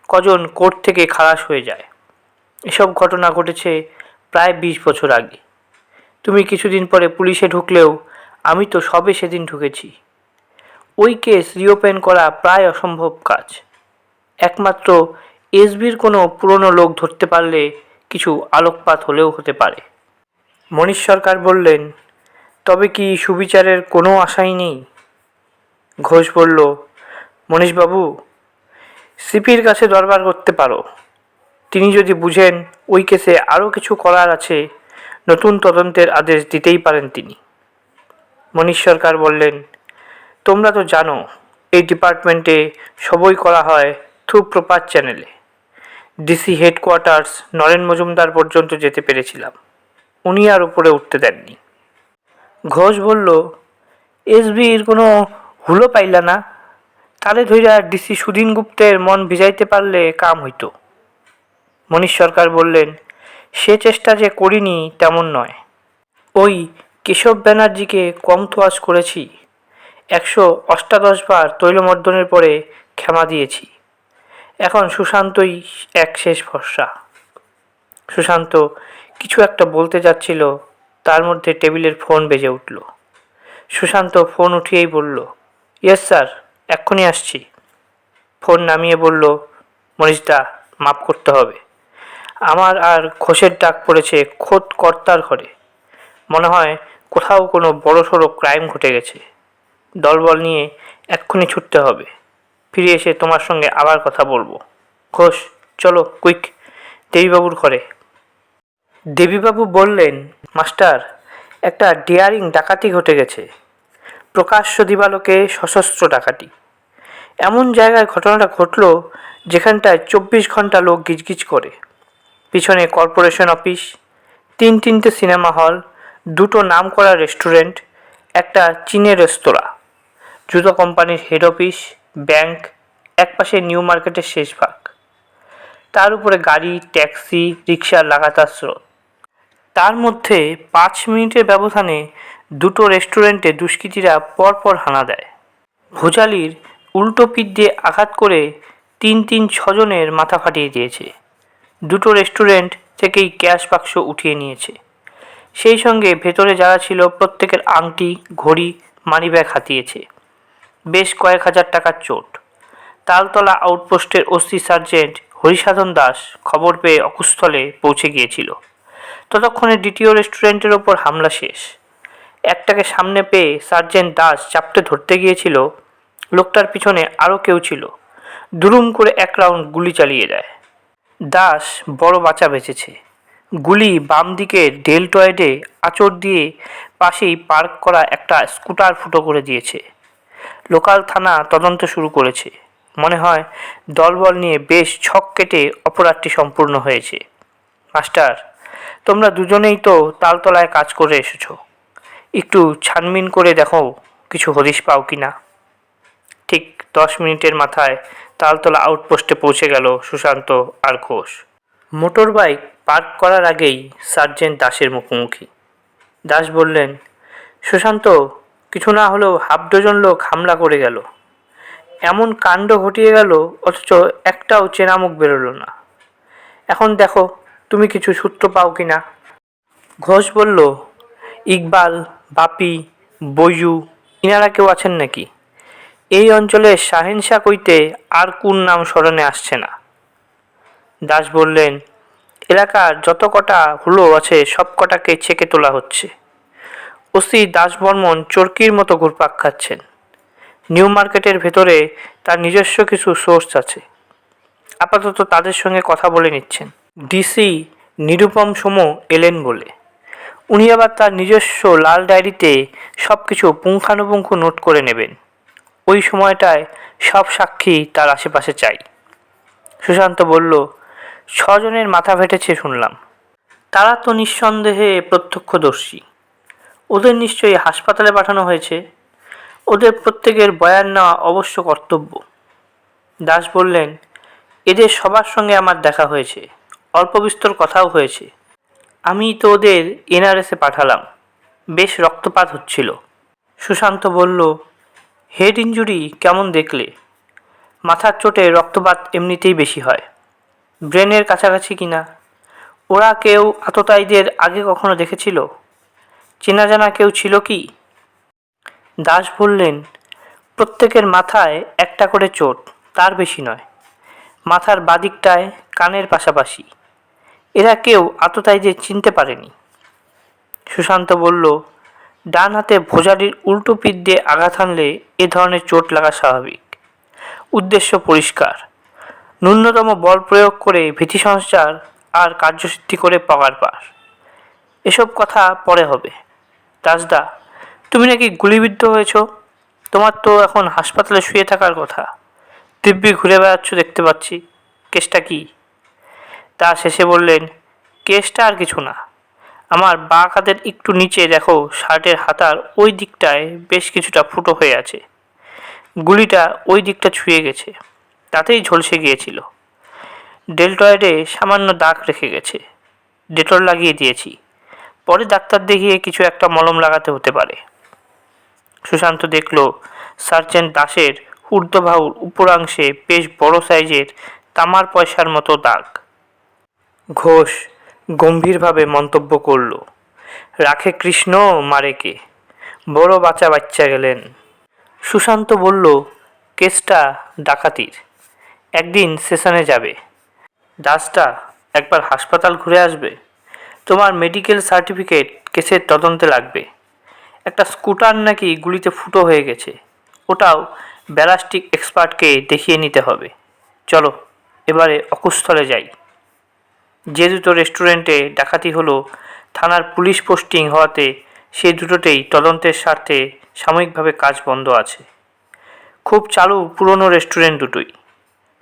A: কজন কোর্ট থেকে খালাস হয়ে যায়। এসব ঘটনা ঘটেছে প্রায় 20 বছর আগে। তুমি কিছুদিন পরে পুলিশে ঢুকলেও আমি তো সবে সেদিন ঢুকেছি। ওই কেস রিওপেন করা প্রায় অসম্ভব কাজ। একমাত্র এসবির কোনো পুরনো লোক ধরতে পারলে কিছু আলোকপাত হলেও হতে পারে। মনীশ সরকার বললেন, তবে কি সুবিচারের কোনো আশাই নেই? ঘোষ বলল, মনীশবাবু, সিপির কাছে দরবার করতে পারো। তিনি যদি বুঝেন ওই কেসে আরও কিছু করার আছে, নতুন তদন্তের আদেশ দিতেই পারেন তিনি। মনীশ সরকার বললেন, তোমরা তো জানো এই ডিপার্টমেন্টে সবই করা হয় থ্রু প্রপার চ্যানেলে। ডিসি হেডকোয়ার্টার্স নরেন মজুমদার পর্যন্ত যেতে পেরেছিলাম, উনি আর উপরে উঠতে দেননি। ঘোষ বলল, এসবির কোনো হুলো পাইলা না? তারে ধইরা ডিসি সুধীন গুপ্তের মন ভিজাইতে পারলে কাম হইতো। মনীশ সরকার বললেন, সে চেষ্টা যে করিনি তেমন নয়। ওই কেশব ব্যানার্জিকে কম তোয়াজ করেছি। 188 বার তৈলমর্দনের পরে ক্ষমা দিয়েছি। এখন সুশান্তই এক শেষ ভরসা। সুশান্ত কিছু একটা বলতে যাচ্ছিল, তার মধ্যে টেবিলের ফোন বেজে উঠল। সুশান্ত ফোন উঠিয়েই বলল, ইয়েস স্যার, এক্ষুনি আসছি। ফোন নামিয়ে বলল, মনীষদা, মাপ করতে হবে। আমার আর ঘোষের ডাক পড়েছে খোদ কর্তার ঘরে। মনে হয় কোথাও কোনো বড়সড় ক্রাইম ঘটে গেছে। দলবল নিয়ে এক্ষুনি ছুটতে হবে। ফিরে এসে তোমার সঙ্গে আবার কথা বলবো। ঘোষ, চলো কুইক, দেবীবাবুর ঘরে। দেবীবাবু বললেন, মাস্টার, একটা ডেয়ারিং ডাকাতি ঘটে গেছে। প্রকাশ্য দিবালোকে সশস্ত্র ডাকাতি। এমন জায়গায় ঘটনাটা ঘটল যেখানটায় 24 ঘন্টা লোক গিজগিজ করে। পিছনে কর্পোরেশন অফিস, 3-3টে সিনেমা হল, 2টো নামকরা রেস্টুরেন্ট, একটা চীনের রেস্তোরাঁ, জুতো কোম্পানির হেড অফিস, ব্যাংক, একপাশে নিউ মার্কেটের শেষ ভাগ। তার উপরে গাড়ি, ট্যাক্সি, রিক্সার লাগাতার স্রোত। তার মধ্যে 5 মিনিটের ব্যবধানে 2টো রেস্টুরেন্টে দুষ্কৃতীরা পরপর হানা দেয়। ভোজালির উল্টো পিঠ দিয়ে আঘাত করে 3-6 জনের মাথা ফাটিয়ে দিয়েছে। 2টো রেস্টুরেন্ট থেকেই ক্যাশ বাক্স উঠিয়ে নিয়েছে। সেই সঙ্গে ভেতরে যারা ছিল প্রত্যেকের আংটি, ঘড়ি, মানিব্যাগ হাতিয়েছে। বেশ কয়েক হাজার টাকার চোট। তালতলা আউটপোস্টের ওসি সার্জেন্ট হরিসাধন দাস খবর পেয়ে অকুস্থলে পৌঁছে গিয়েছিল। ততক্ষণে দ্বিতীয় রেস্টুরেন্টের ওপর হামলা শেষ। একটাকে সামনে পেয়ে সার্জেন্ট দাস চাপটে ধরতে গিয়েছিল, লোকটার পিছনে আরও কেউ ছিল। দুরুম করে 1 রাউন্ড গুলি চালিয়ে দেয়। দাস বড় বাঁচা বেঁচেছে। গুলি বাম দিকের ডেলটয়েডে আঁচড় দিয়ে পাশেই পার্ক করা একটা স্কুটার ফুটো করে দিয়েছে। লোকাল থানা তদন্ত শুরু করেছে। মনে হয় দলবল নিয়ে বেশ ছক কেটে অপরাধটি সম্পূর্ণ হয়েছে। মাস্টার, তোমরা দুজনেই তো তালতলায় কাজ করে এসেছো, একটু ছানবিন করে দেখো কিছু হদিশ পাও কি না। ঠিক 10 মিনিটের মাথায় তালতলা আউটপোস্টে পৌঁছে গেল সুশান্ত আর ঘোষ। মোটর বাইক পার্ক করার আগেই সার্জেন্ট দাসের মুখোমুখি। দাস বললেন, সুশান্ত, কিছু না হলেও হাফ ডজন লোক হামলা করে গেল। এমন কাণ্ড ঘটিয়ে গেল, অথচ একটাও চেনা মুখ বেরোলো না। এখন দেখো তুমি কিছু সূত্র পাও কি না। ঘোষ বলল, ইকবাল, বাপি, বৈজু, ইনারা কেউ আছেন নাকি? এই অঞ্চলে শাহেনশা কইতে আর কোন নাম স্মরণে আসছে না। দাস বললেন, এলাকার যত কটা হুলো আছে সব কটাকে ছেকে তোলা হচ্ছে। ওসি দাস বর্মন চরকির মতো ঘুরপাক খাচ্ছেন। নিউ মার্কেটের ভেতরে তার নিজস্ব কিছু সোর্স আছে। আপাতত তাদের সঙ্গে কথা বলে নিচ্ছেন। ডিসি নিরুপম সোম এলেন বলে। উনি আবার তার নিজস্ব লাল ডায়েরিতে সব কিছু পুঙ্খানুপুঙ্খ নোট করে নেবেন। ওই সময়টায় সব সাক্ষী তার আশেপাশে চাই। সুশান্ত বলল, 6 জনের মাথা ফেটেছে শুনলাম। তারা তো নিঃসন্দেহে প্রত্যক্ষদর্শী। ওদের নিশ্চয়ই হাসপাতালে পাঠানো হয়েছে। ওদের প্রত্যেকের বয়ান নেওয়া অবশ্য কর্তব্য। দাস বললেন, এদের সবার সঙ্গে আমার দেখা হয়েছে, অল্প বিস্তর কথাও হয়েছে। আমি তো ওদের এনআরএসে পাঠালাম। বেশ রক্তপাত হচ্ছিল। সুশান্ত বলল, হেড ইনজুরি কেমন দেখলে? মাথার চোটে রক্তপাত এমনিতেই বেশি হয়। ব্রেনের কাছাকাছি কিনা? ওরা কেউ আততায়ীদের আগে কখনো দেখেছিল? চেনা জানা কেউ ছিল কি? দাস বললেন, প্রত্যেকের মাথায় একটা করে চোট, তার বেশি নয়। মাথার বাদিকটায়, কানের পাশাপাশি। এরা কেউ আততায়ীদের চিনতে পারেনি। সুশান্ত বলল, ডান হাতে ভোজালির উল্টো পিঠ দিয়ে আঘাত হানলে এ ধরনের চোট লাগা স্বাভাবিক। উদ্দেশ্য পরিষ্কার, ন্যূনতম বল প্রয়োগ করে ভীতি সঞ্চার আর কার্যসিদ্ধি করে পাওয়ার পার। এসব কথা পরে হবে। দাসদা, তুমি নাকি গুলিবিদ্ধ হয়েছ? তোমার তো এখন হাসপাতালে শুয়ে থাকার কথা। দিব্যি ঘুরে বেড়াচ্ছ দেখতে পাচ্ছি। কেসটা কি? তা শেষে বললেন, কেসটা আর কিছু না। আমার বাঁ কাঁধের একটু নিচে দেখো, শার্টের হাতার ওই দিকটায় বেশ কিছুটা ফুটো হয়ে আছে। গুলিটা ওই দিকটা ছুঁয়ে গেছে, তাতেই ঝলসে গিয়েছিল। ডেলটয়েডে সামান্য দাগ রেখে গেছে। ডেটল লাগিয়ে দিয়েছি। পরে ডাক্তার দেখিয়ে কিছু একটা মলম লাগাতে হতে পারে। সুশান্ত দেখল সার্জেন্ট দাসের ঊর্ধ্ববাহুর উপরাংশে বেশ বড় সাইজের তামার পয়সার মতো দাগ। ঘোষ গম্ভীরভাবে মন্তব্য করল, রাখে কৃষ্ণ মারে কে, বড় বাচ্চা গেলেন। সুশান্ত বলল, কেসটা ডাকাতির। একদিন সেশনে যাবে। দাসটা একবার হাসপাতাল ঘুরে আসবে। তোমার মেডিকেল সার্টিফিকেট কেসের তদন্তে লাগবে। একটা স্কুটার নাকি গুলিতে ফুটো হয়ে গেছে, ওটাও ব্যালাস্টিক এক্সপার্টকে দেখিয়ে নিতে হবে। চলো এবারে অকুস্থলে যাই। যে দুটো রেস্টুরেন্টে ডাকাতি হলো, থানার পুলিশ পোস্টিং হওয়াতে সেই দুটোতেই তদন্তের স্বার্থে সাময়িকভাবে কাজ বন্ধ আছে। খুব চালু পুরনো রেস্টুরেন্ট দুটোই।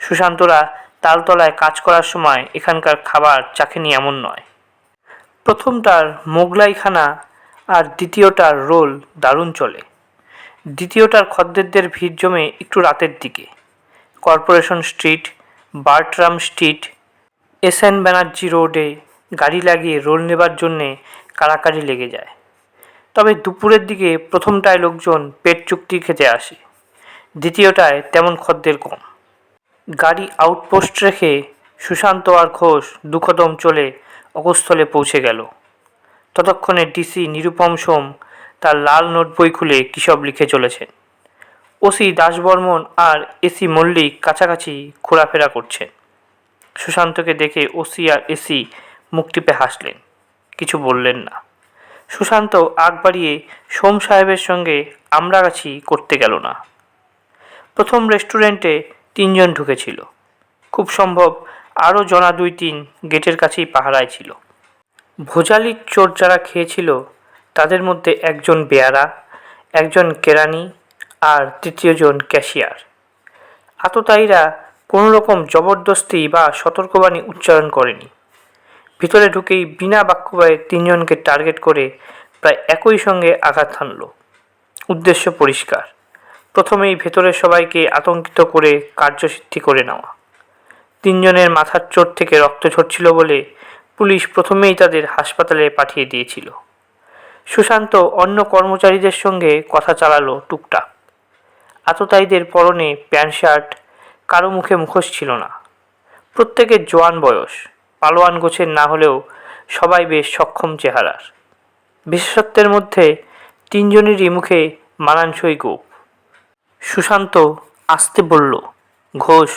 A: সুশান্তরা তালতলায় কাজ করার সময় এখানকার খাবার চাখেনি এমন নয়। প্রথমটার মোগলাইখানা আর দ্বিতীয়টার রোল দারুণ চলে। দ্বিতীয়টার খদ্দেরদের ভিড় জমে একটু রাতের দিকে। Corporation Street, Bertram Street, SN Banerjee রোডে গাড়ি লাগিয়ে রোল নেবার জন্যে কাড়াকাড়ি লেগে যায়। তবে দুপুরের দিকে প্রথমটায় লোকজন পেট চুক্তি খেতে আসে, দ্বিতীয়টায় তেমন খদ্দের কম। গাড়ি আউটপোস্ট রেখে সুশান্ত আর ঘোষ দুকদম চলে অকুস্থলে পৌঁছে গেল। ততক্ষণে ডিসি নিরুপম সোম তার লাল নোট বই খুলে কী সব লিখে চলেছেন। ওসি দাসবর্মন আর এসি মল্লিক কাছাকাছি ঘোরাফেরা করছেন। সুশান্তকে দেখে ওসি আর এসি মুখ টিপে হাসলেন, কিছু বললেন না। সুশান্ত আগ বাড়িয়ে সোম সাহেবের সঙ্গে আমরাগাছি করতে গেল না। প্রথম রেস্টুরেন্টে 3 জন ঢুকেছিল। খুব সম্ভব আরও জনা 2-3 গেটের কাছেই পাহারায় ছিল। ভোজালির চোট যারা খেয়েছিল তাদের মধ্যে একজন বেয়ারা, একজন কেরানি আর তৃতীয়জন ক্যাশিয়ার। আততায়ীরা কোনো রকম জবরদস্তি বা সতর্কবাণী উচ্চারণ করেনি। ভিতরে ঢুকেই বিনা বাক্যব্যয়ে 3 জনকে টার্গেট করে প্রায় একই সঙ্গে আঘাত হানল। উদ্দেশ্য পরিষ্কার, প্রথমেই ভেতরের সবাইকে আতঙ্কিত করে কার্যসিদ্ধি করে নেওয়া। 3 জনের মাথার চোট থেকে রক্ত ঝরছিল বলে পুলিশ প্রথমেই তাদের হাসপাতালে পাঠিয়ে দিয়েছিল। সুশান্ত অন্য কর্মচারীদের সঙ্গে কথা চালালো টুকটাক। আততায়ীদের পরনে প্যান্ট শার্ট, কারো মুখে মুখোশ ছিল না। প্রত্যেকের জোয়ান বয়স, পালোয়ান গোছের না হলেও সবাই বেশ সক্ষম চেহারার। বিশেষত্বের মধ্যে 3 জনেরই মুখে মানানসই গোঁফ। সুশান্ত আস্তে বলল, ঘোষ,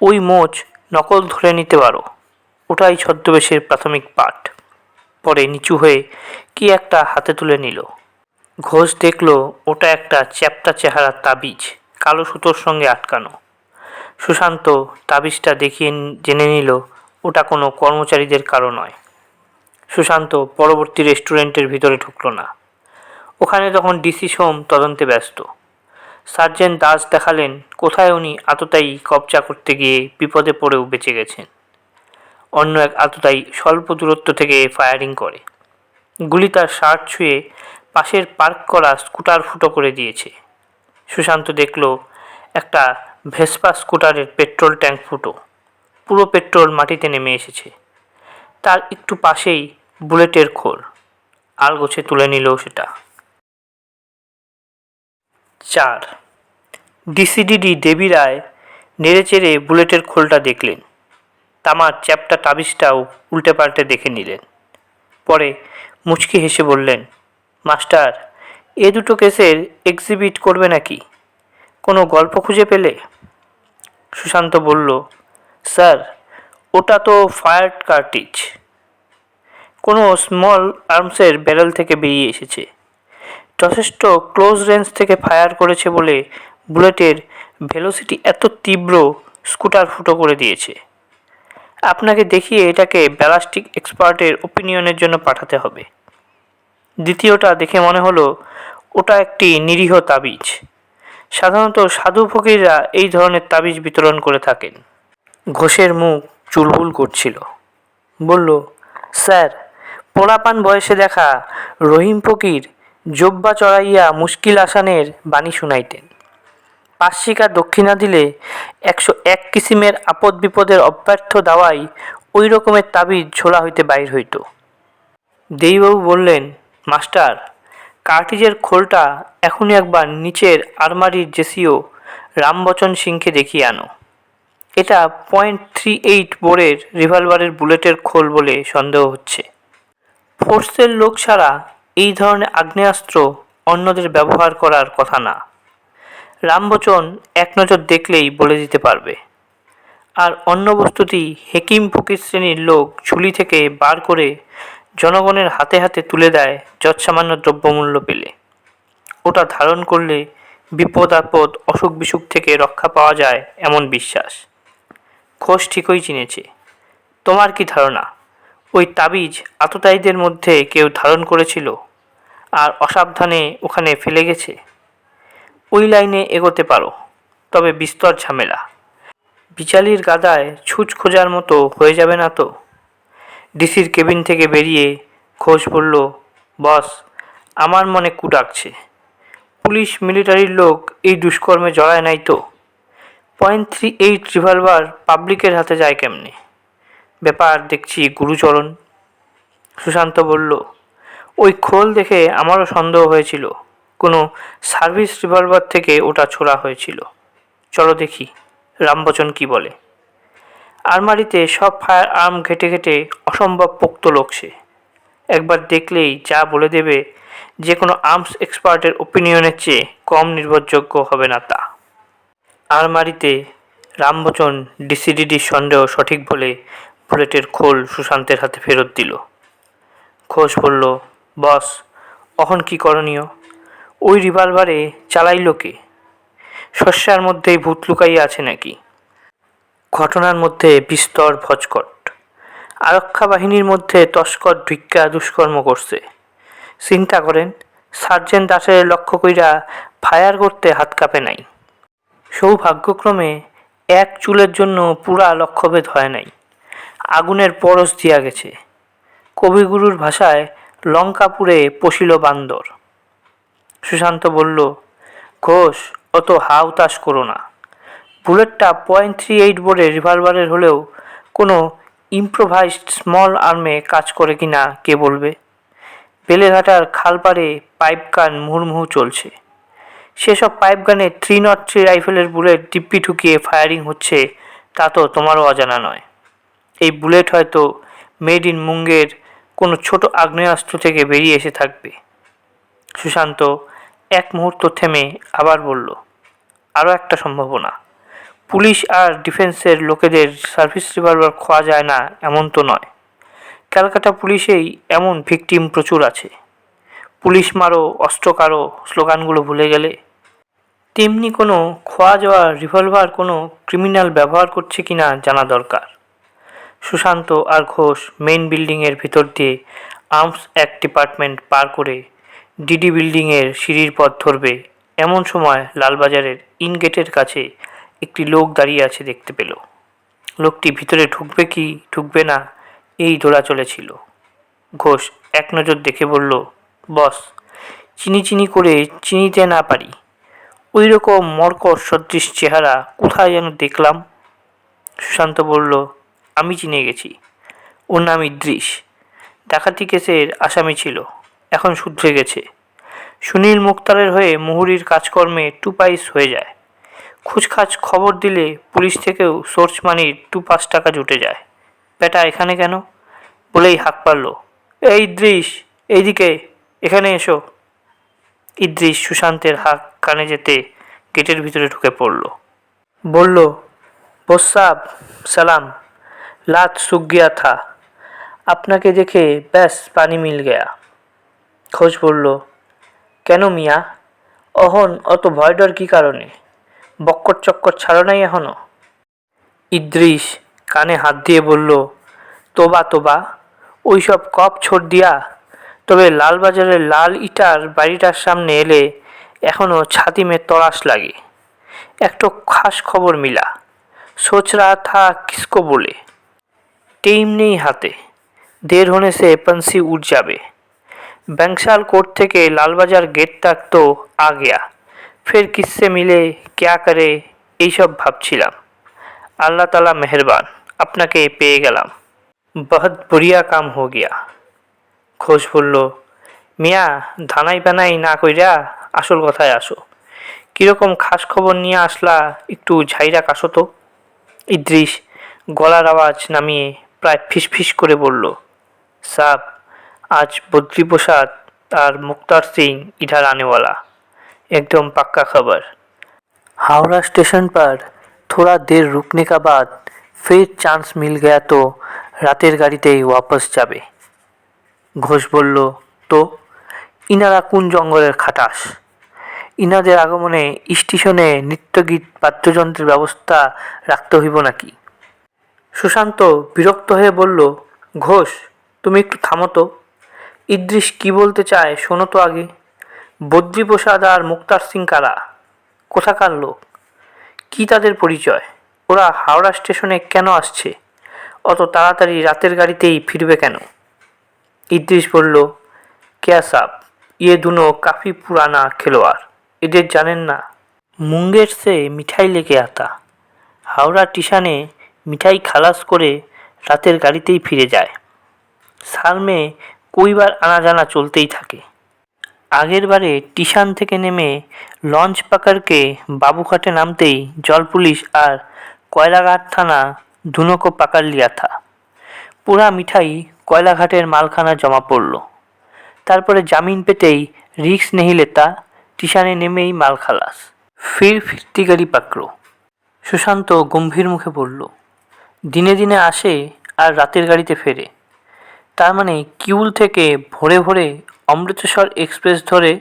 A: ওই মোচ নকল ধরে নিতে পারো, ওটাই ছদ্মবেশের প্রাথমিক পাঠ। পরে নিচু হয়ে কি একটা হাতে তুলে নিল। ঘোষ দেখল ওটা একটা চ্যাপ্টা চেহারার তাবিজ, কালো সুতোর সঙ্গে আটকানো। সুশান্ত তাবিজটা দেখিয়ে জেনে নিল ওটা কোনো কর্মচারীদের কারো নয়। সুশান্ত পরবর্তী রেস্টুরেন্টের ভিতরে ঢুকল না। ওখানে তখন ডিসি সোম তদন্তে ব্যস্ত। সার্জেন্ট দাস দেখালেন কোথায় উনি আততায়ী কবজা করতে গিয়ে বিপদে পড়েও বেঁচে গেছেন। অন্য এক আততায়ী স্বল্প দূরত্ব থেকে ফায়ারিং করে। গুলি তার শার্ট ছুঁয়ে পাশের পার্ক করা স্কুটার ফুটো করে দিয়েছে। সুশান্ত দেখল একটা ভেসপা স্কুটারের পেট্রোল ট্যাঙ্ক ফুটো, পুরো পেট্রোল মাটিতে নেমে এসেছে। তার একটু পাশেই বুলেটের খোল, আলগোছে তুলে নিল সেটা। 4 ডিসিডিডি দেবী রায় নেড়েচেড়ে বুলেটের খোলটা দেখলেন, তামার চ্যাপ্টা তাবিজটাও উল্টে পাল্টে দেখে নিলেন। পরে মুচকি হেসে বললেন, মাস্টার, এ দুটো কেসের এক্সিবিট করবে নাকি? কোনো গল্প খুঁজে পেলে? সুশান্ত বলল, স্যার, ওটা তো ফায়ার কার্টিজ, কোনো স্মল আর্মসের ব্যারেল থেকে বেরিয়ে এসেছে। যথেষ্ট ক্লোজ রেঞ্জ থেকে ফায়ার করেছে বলে বুলেটের ভেলোসিটি এত তীব্র স্কুটার ফুটো করে দিয়েছে। আপনাকে দেখিয়ে এটাকে ব্যালাস্টিক এক্সপার্টের ওপিনিয়নের জন্য পাঠাতে হবে। দ্বিতীয়টা দেখে মনে হলো ওটা একটি নিরীহ তাবিজ। সাধারণত সাধু ফকিররা এই ধরনের তাবিজ বিতরণ করে থাকেন। ঘোষের মুখ চুলবুল করছিল। বলল, স্যার, পোড়াপান বয়সে দেখা রহিম ফকির জোব্বা চড়াইয়া মুশকিল আসানের বাণী শুনাইতেন। পাঁচশিকা দক্ষিণা দিলে 101 কিসিমের আপদ বিপদের অব্যর্থ দাওয়াই ওই রকমের তাবিজ ঝোলা হইতে বাইর হইত। দেইবাবু বললেন, মাস্টার, কার্টিজের খোলটা এখনই একবার নিচের আলমারির জেসিও রামবচন সিংকে দেখিয়ে আনো। এটা .38 বোরের রিভলভারের বুলেটের খোল বলে সন্দেহ হচ্ছে। ফোর্সের লোক ছাড়া এই ধরনের আগ্নেয়াস্ত্র অন্যদের ব্যবহার করার কথা না। রামবচন এক নজর দেখলেই বলে দিতে পারবে। আর অন্য বস্তুটি হেকিম ফকির শ্রেণীর লোক ঝুলি থেকে বার করে জনগণের হাতে হাতে তুলে দেয় যৎসামান্য দ্রব্যমূল্য পেলে। ওটা ধারণ করলে বিপদ আপদ অসুখ বিসুখ থেকে রক্ষা পাওয়া যায় এমন বিশ্বাস। ঘোষ ঠিকই চিনেছে। তোমার কি ধারণা ওই তাবিজ আততায়ীদের মধ্যে কেউ ধারণ করেছিল আর অসাবধানে ওখানে ফেলে গেছে? ওই লাইনে এগোতে পারো, তবে বিস্তর ঝামেলা। বিচালির গাদায় ছুঁচ খোঁজার মতো হয়ে যাবে না তো? ডিসির কেবিন থেকে বেরিয়ে ঘোষ বলল, বস, আমার মনে কু ডাকছে। পুলিশ মিলিটারির লোক এই দুষ্কর্মে জড়ায় নাই তো? .38 রিভলভার পাবলিকের হাতে যায় কেমনে? ব্যাপার দেখছি গুরুচরণ। সুশান্ত বলল, ওই খোল দেখে আমারও সন্দেহ হয়েছিল কোনো সার্ভিস রিভলভার থেকে ওটা ছোড়া হয়েছিল। চলো দেখি রামবচন কি বলে। আলমারিতে সব ফায়ার আর্ম ঘেটে ঘেটে অসম্ভব পোক্ত লোক সে। একবার দেখলেই যা বলে দেবে যে কোনো আর্মস এক্সপার্টের ওপিনিয়নের চেয়ে কম নির্ভরযোগ্য হবে না তা। আলমারিতে রামবচন ডিসিডিডির সন্দেহ সঠিক বলে বুলেটের খোল সুশান্তের হাতে ফেরত দিল। ঘোষ বলল, বস, এখন কি করণীয়? ওই রিভলভারে চালাইল কে? শস্যার মধ্যেই ভূত লুকাইয়া আছে নাকি? ঘটনার মধ্যে বিস্তর ভজকট। আরক্ষা বাহিনীর মধ্যে তস্কর ঢুইক্কা দুষ্কর্ম করছে। চিন্তা করেন, সার্জেন্ট দাসের লক্ষ্য কইরা ফায়ার করতে হাত কাঁপে নাই। সৌভাগ্যক্রমে এক চুলের জন্য পুরা লক্ষ্যভেদ হয় নাই। আগুনের পরশ দিয়া গেছে। কবিগুরুর ভাষায় লঙ্কাপুরে পশিল বান্দর। সুশান্ত বলল, ঘোষ, অত হাউতাস করো না। বুলেটটা .38 বোরের রিভলভারের হলেও কোনো ইম্প্রোভাইজড স্মল আর্মে কাজ করে কি না কে বলবে? বেলেঘাটার খালপাড়ে পাইপ গান মুহুর্মুহু চলছে। সেসব পাইপ গানে 303 রাইফেলের বুলেট দিব্যি ঠুকিয়ে ফায়ারিং হচ্ছে তা তো তোমারও অজানা নয়। এই বুলেট হয়তো মেড ইন মুঙ্গের কোনো ছোট আগ্নেয়াস্ত্র থেকে বেরিয়ে এসে থাকবে। সুশান্ত এক মুহূর্ত থেমে আবার বলল, আরও একটা সম্ভাবনা। পুলিশ আর ডিফেন্সের লোকেদের সার্ভিস রিভলভার খোয়া যায় না এমন তো নয়। ক্যালকাটা পুলিশেই এমন ভিকটিম প্রচুর আছে। পুলিশ মারো, অস্ত্র কারো স্লোগানগুলো ভুলে গেলে। তেমনি কোনো খোয়া যাওয়া রিভলভার কোনো ক্রিমিনাল ব্যবহার করছে কিনা জানা দরকার। সুশান্ত আর ঘোষ মেইন বিল্ডিংয়ের ভিতর দিয়ে আর্মস অ্যাক্ট ডিপার্টমেন্ট পার করে ডিডি বিল্ডিংয়ের সিঁড়ির পথ ধরবে এমন সময় লালবাজারের ইন গেটের কাছে একটি লোক দাঁড়িয়ে আছে দেখতে পেল। লোকটি ভিতরে ঢুকবে কি ঢুকবে না এই দোলা চলেছিল। ঘোষ এক নজর দেখে বলল, বস, চিনি করে চিনিতে না পারি ওই রকম মরকট সদৃশ চেহারা কোথায় যেন দেখলাম। সুশান্ত বলল, আমি চিনে গেছি। ওর নাম ইদ্রিস। ডাকাতি কেসের আসামি ছিল, এখন শুধরে গেছে। সুনীল মুক্তারের হয়ে মুহুরীর কাজকর্মে টুপাইস হয়ে যায়। খুচখাচ খবর দিলে পুলিশ থেকেও সোর্স মানির 2-5 টাকা জুটে যায়। বেটা এখানে কেন বলেই হাঁক পারল, এই ইদ্রিস, এইদিকে, এখানে এসো। ইদ্রিস সুশান্তের হাঁক কানে যেতে গেটের ভিতরে ঢুকে পড়ল। বলল, बोस साहब सलाम, लात सूख गया था, আপনাকে দেখে ব্যাস পানি মিল গয়া। খোঁজ বলল, কেন মিয়া, অহন অত ভয় ডর কী কারণে? বক্কর চক্কর ছাড়ো নাই এখনো? ইদ্রিস কানে হাত দিয়ে বলল, তোবা তোবা, ওইসব কপ ছোড় দিয়া। তবে লালবাজারের লাল ইটার বাড়িটার সামনে এলে এখনও ছাতিমে তরাস লাগে। একটা খাস খবর মিলা, सोच रहा था किसको बोले, टीम नहीं हाथे, देर होने से पंसी उठ जाबे। बैंकशाल कोर्ट থেকে লালবাজার गेट तक तो आ गया, फिर किससे मिले क्या करे এইসব ভাবছিলাম। আল্লাহ তালা মেহেরবান, আপনাকে পেয়ে গেলাম। बहुत बढ़िया काम हो गया। খোঁজ বলল, মিয়া ধানাই বানাই না কইরা আসল কথায় আসো। কীরকম খাস খবর নিয়ে আসলা একটু ঝাইরা কাশো তো। ইদ্রিস গলার আওয়াজ নামিয়ে প্রায় ফিসফিস করে বলল, साहब आज बद्री प्रसाद और मुख्तार सिंह इधर आने वाला, एकदम पक्का खबर। हावड़ा स्टेशन पर थोड़ा देर रुकने का बाद फिर चांस मिल गया तो रातेर गाड़ीतेই वापस যাবে। ঘোষ বলল, তো ইনারা কোন জঙ্গলের খাটাস? ইনাদের আগমনে স্টেশনে নৃত্যগীত বাদ্যযন্ত্রের ব্যবস্থা রাখতে হইব নাকি? সুশান্ত বিরক্ত হয়ে বলল, ঘোষ তুমি একটু থামো তো। ইদ্রিস কি বলতে চায় শোনো তো আগে। বদ্রীপ্রসাদ আর মুক্তার সিং কারা? কোথাকার লোক? কি তাদের পরিচয়? ওরা হাওড়া স্টেশনে কেন আসছে? অত তাড়াতাড়ি রাতের গাড়িতেই ফিরবে কেন? ইদ্রিস বলল, क्या साहब, ये दोनों काफ़ी पुराना खिलवाड़, इधर जानें ना। मुंगेर से मिठाई लेके आता, हावड़ा स्टेशने मिठाई खालास করে রাতের গাড়িতেই ফিরে যায়। সাল মে কইবার আনা জানা চলতেই থাকে। আগের বারে স্টেশন থেকে নেমে লঞ্চ পাকড়কে বাবুঘাটে নামতেই জল পুলিশ আর কয়লাঘাট থানা दोनों को पकड़ लिया था। পুরা মিঠাই কয়লাঘাটের মালখানা জমা পড়ল। তারপরে জামিন পেতেই রিস্ক नहीं लेता, স্টেশনে নেমেই মাল খালাস। ফির ফিরতি গাড়ি পাকড়ো। সুশান্ত গম্ভীর মুখে বলল, দিনে দিনে আসে আর রাতের গাড়িতে ফেরে, তার মানে কিউল থেকে ভোরে ভোরে অমৃতসর এক্সপ্রেস ধরে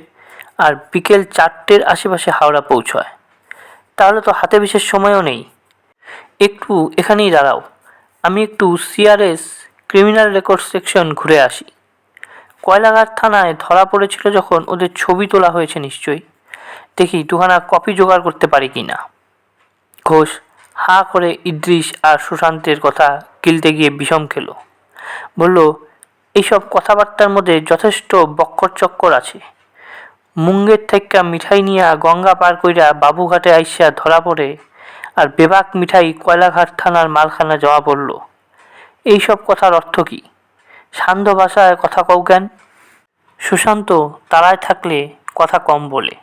A: আর বিকেল 4টের আশেপাশে হাওড়া পৌঁছায়। তাহলে তো হাতে বিশেষ সময়ও নেই। একটু এখানেই দাঁড়াও, আমি একটু সিআরএস ক্রিমিনাল রেকর্ড সেকশন ঘুরে আসি। কয়লাঘাট থানায় ধরা পড়েছিল যখন ওদের ছবি তোলা হয়েছে নিশ্চয়ই, দেখি দুখানা কপি জোগাড় করতে পারি কি না। ঘোষ হাঁ করে ইদ্রিস আর সুশান্তের কথা গিলতে গিয়ে বিষম খেল। বলল, এইসব কথাবার্তার মধ্যে যথেষ্ট বক্কর চক্কর আছে। মুঙ্গের থেকে মিঠাই নিয়া গঙ্গা পার কইরা বাবুঘাটে আইসা ধরা পড়ে আর বেবাক মিঠাই কয়লাঘাট থানার মালখানা জমা পড়ল। এইসব কথার অর্থ কী? সান্ধ্য ভাষায় কথা কও জ্ঞান। সুশান্ত তাড়ায় থাকলে কথা কম বলে।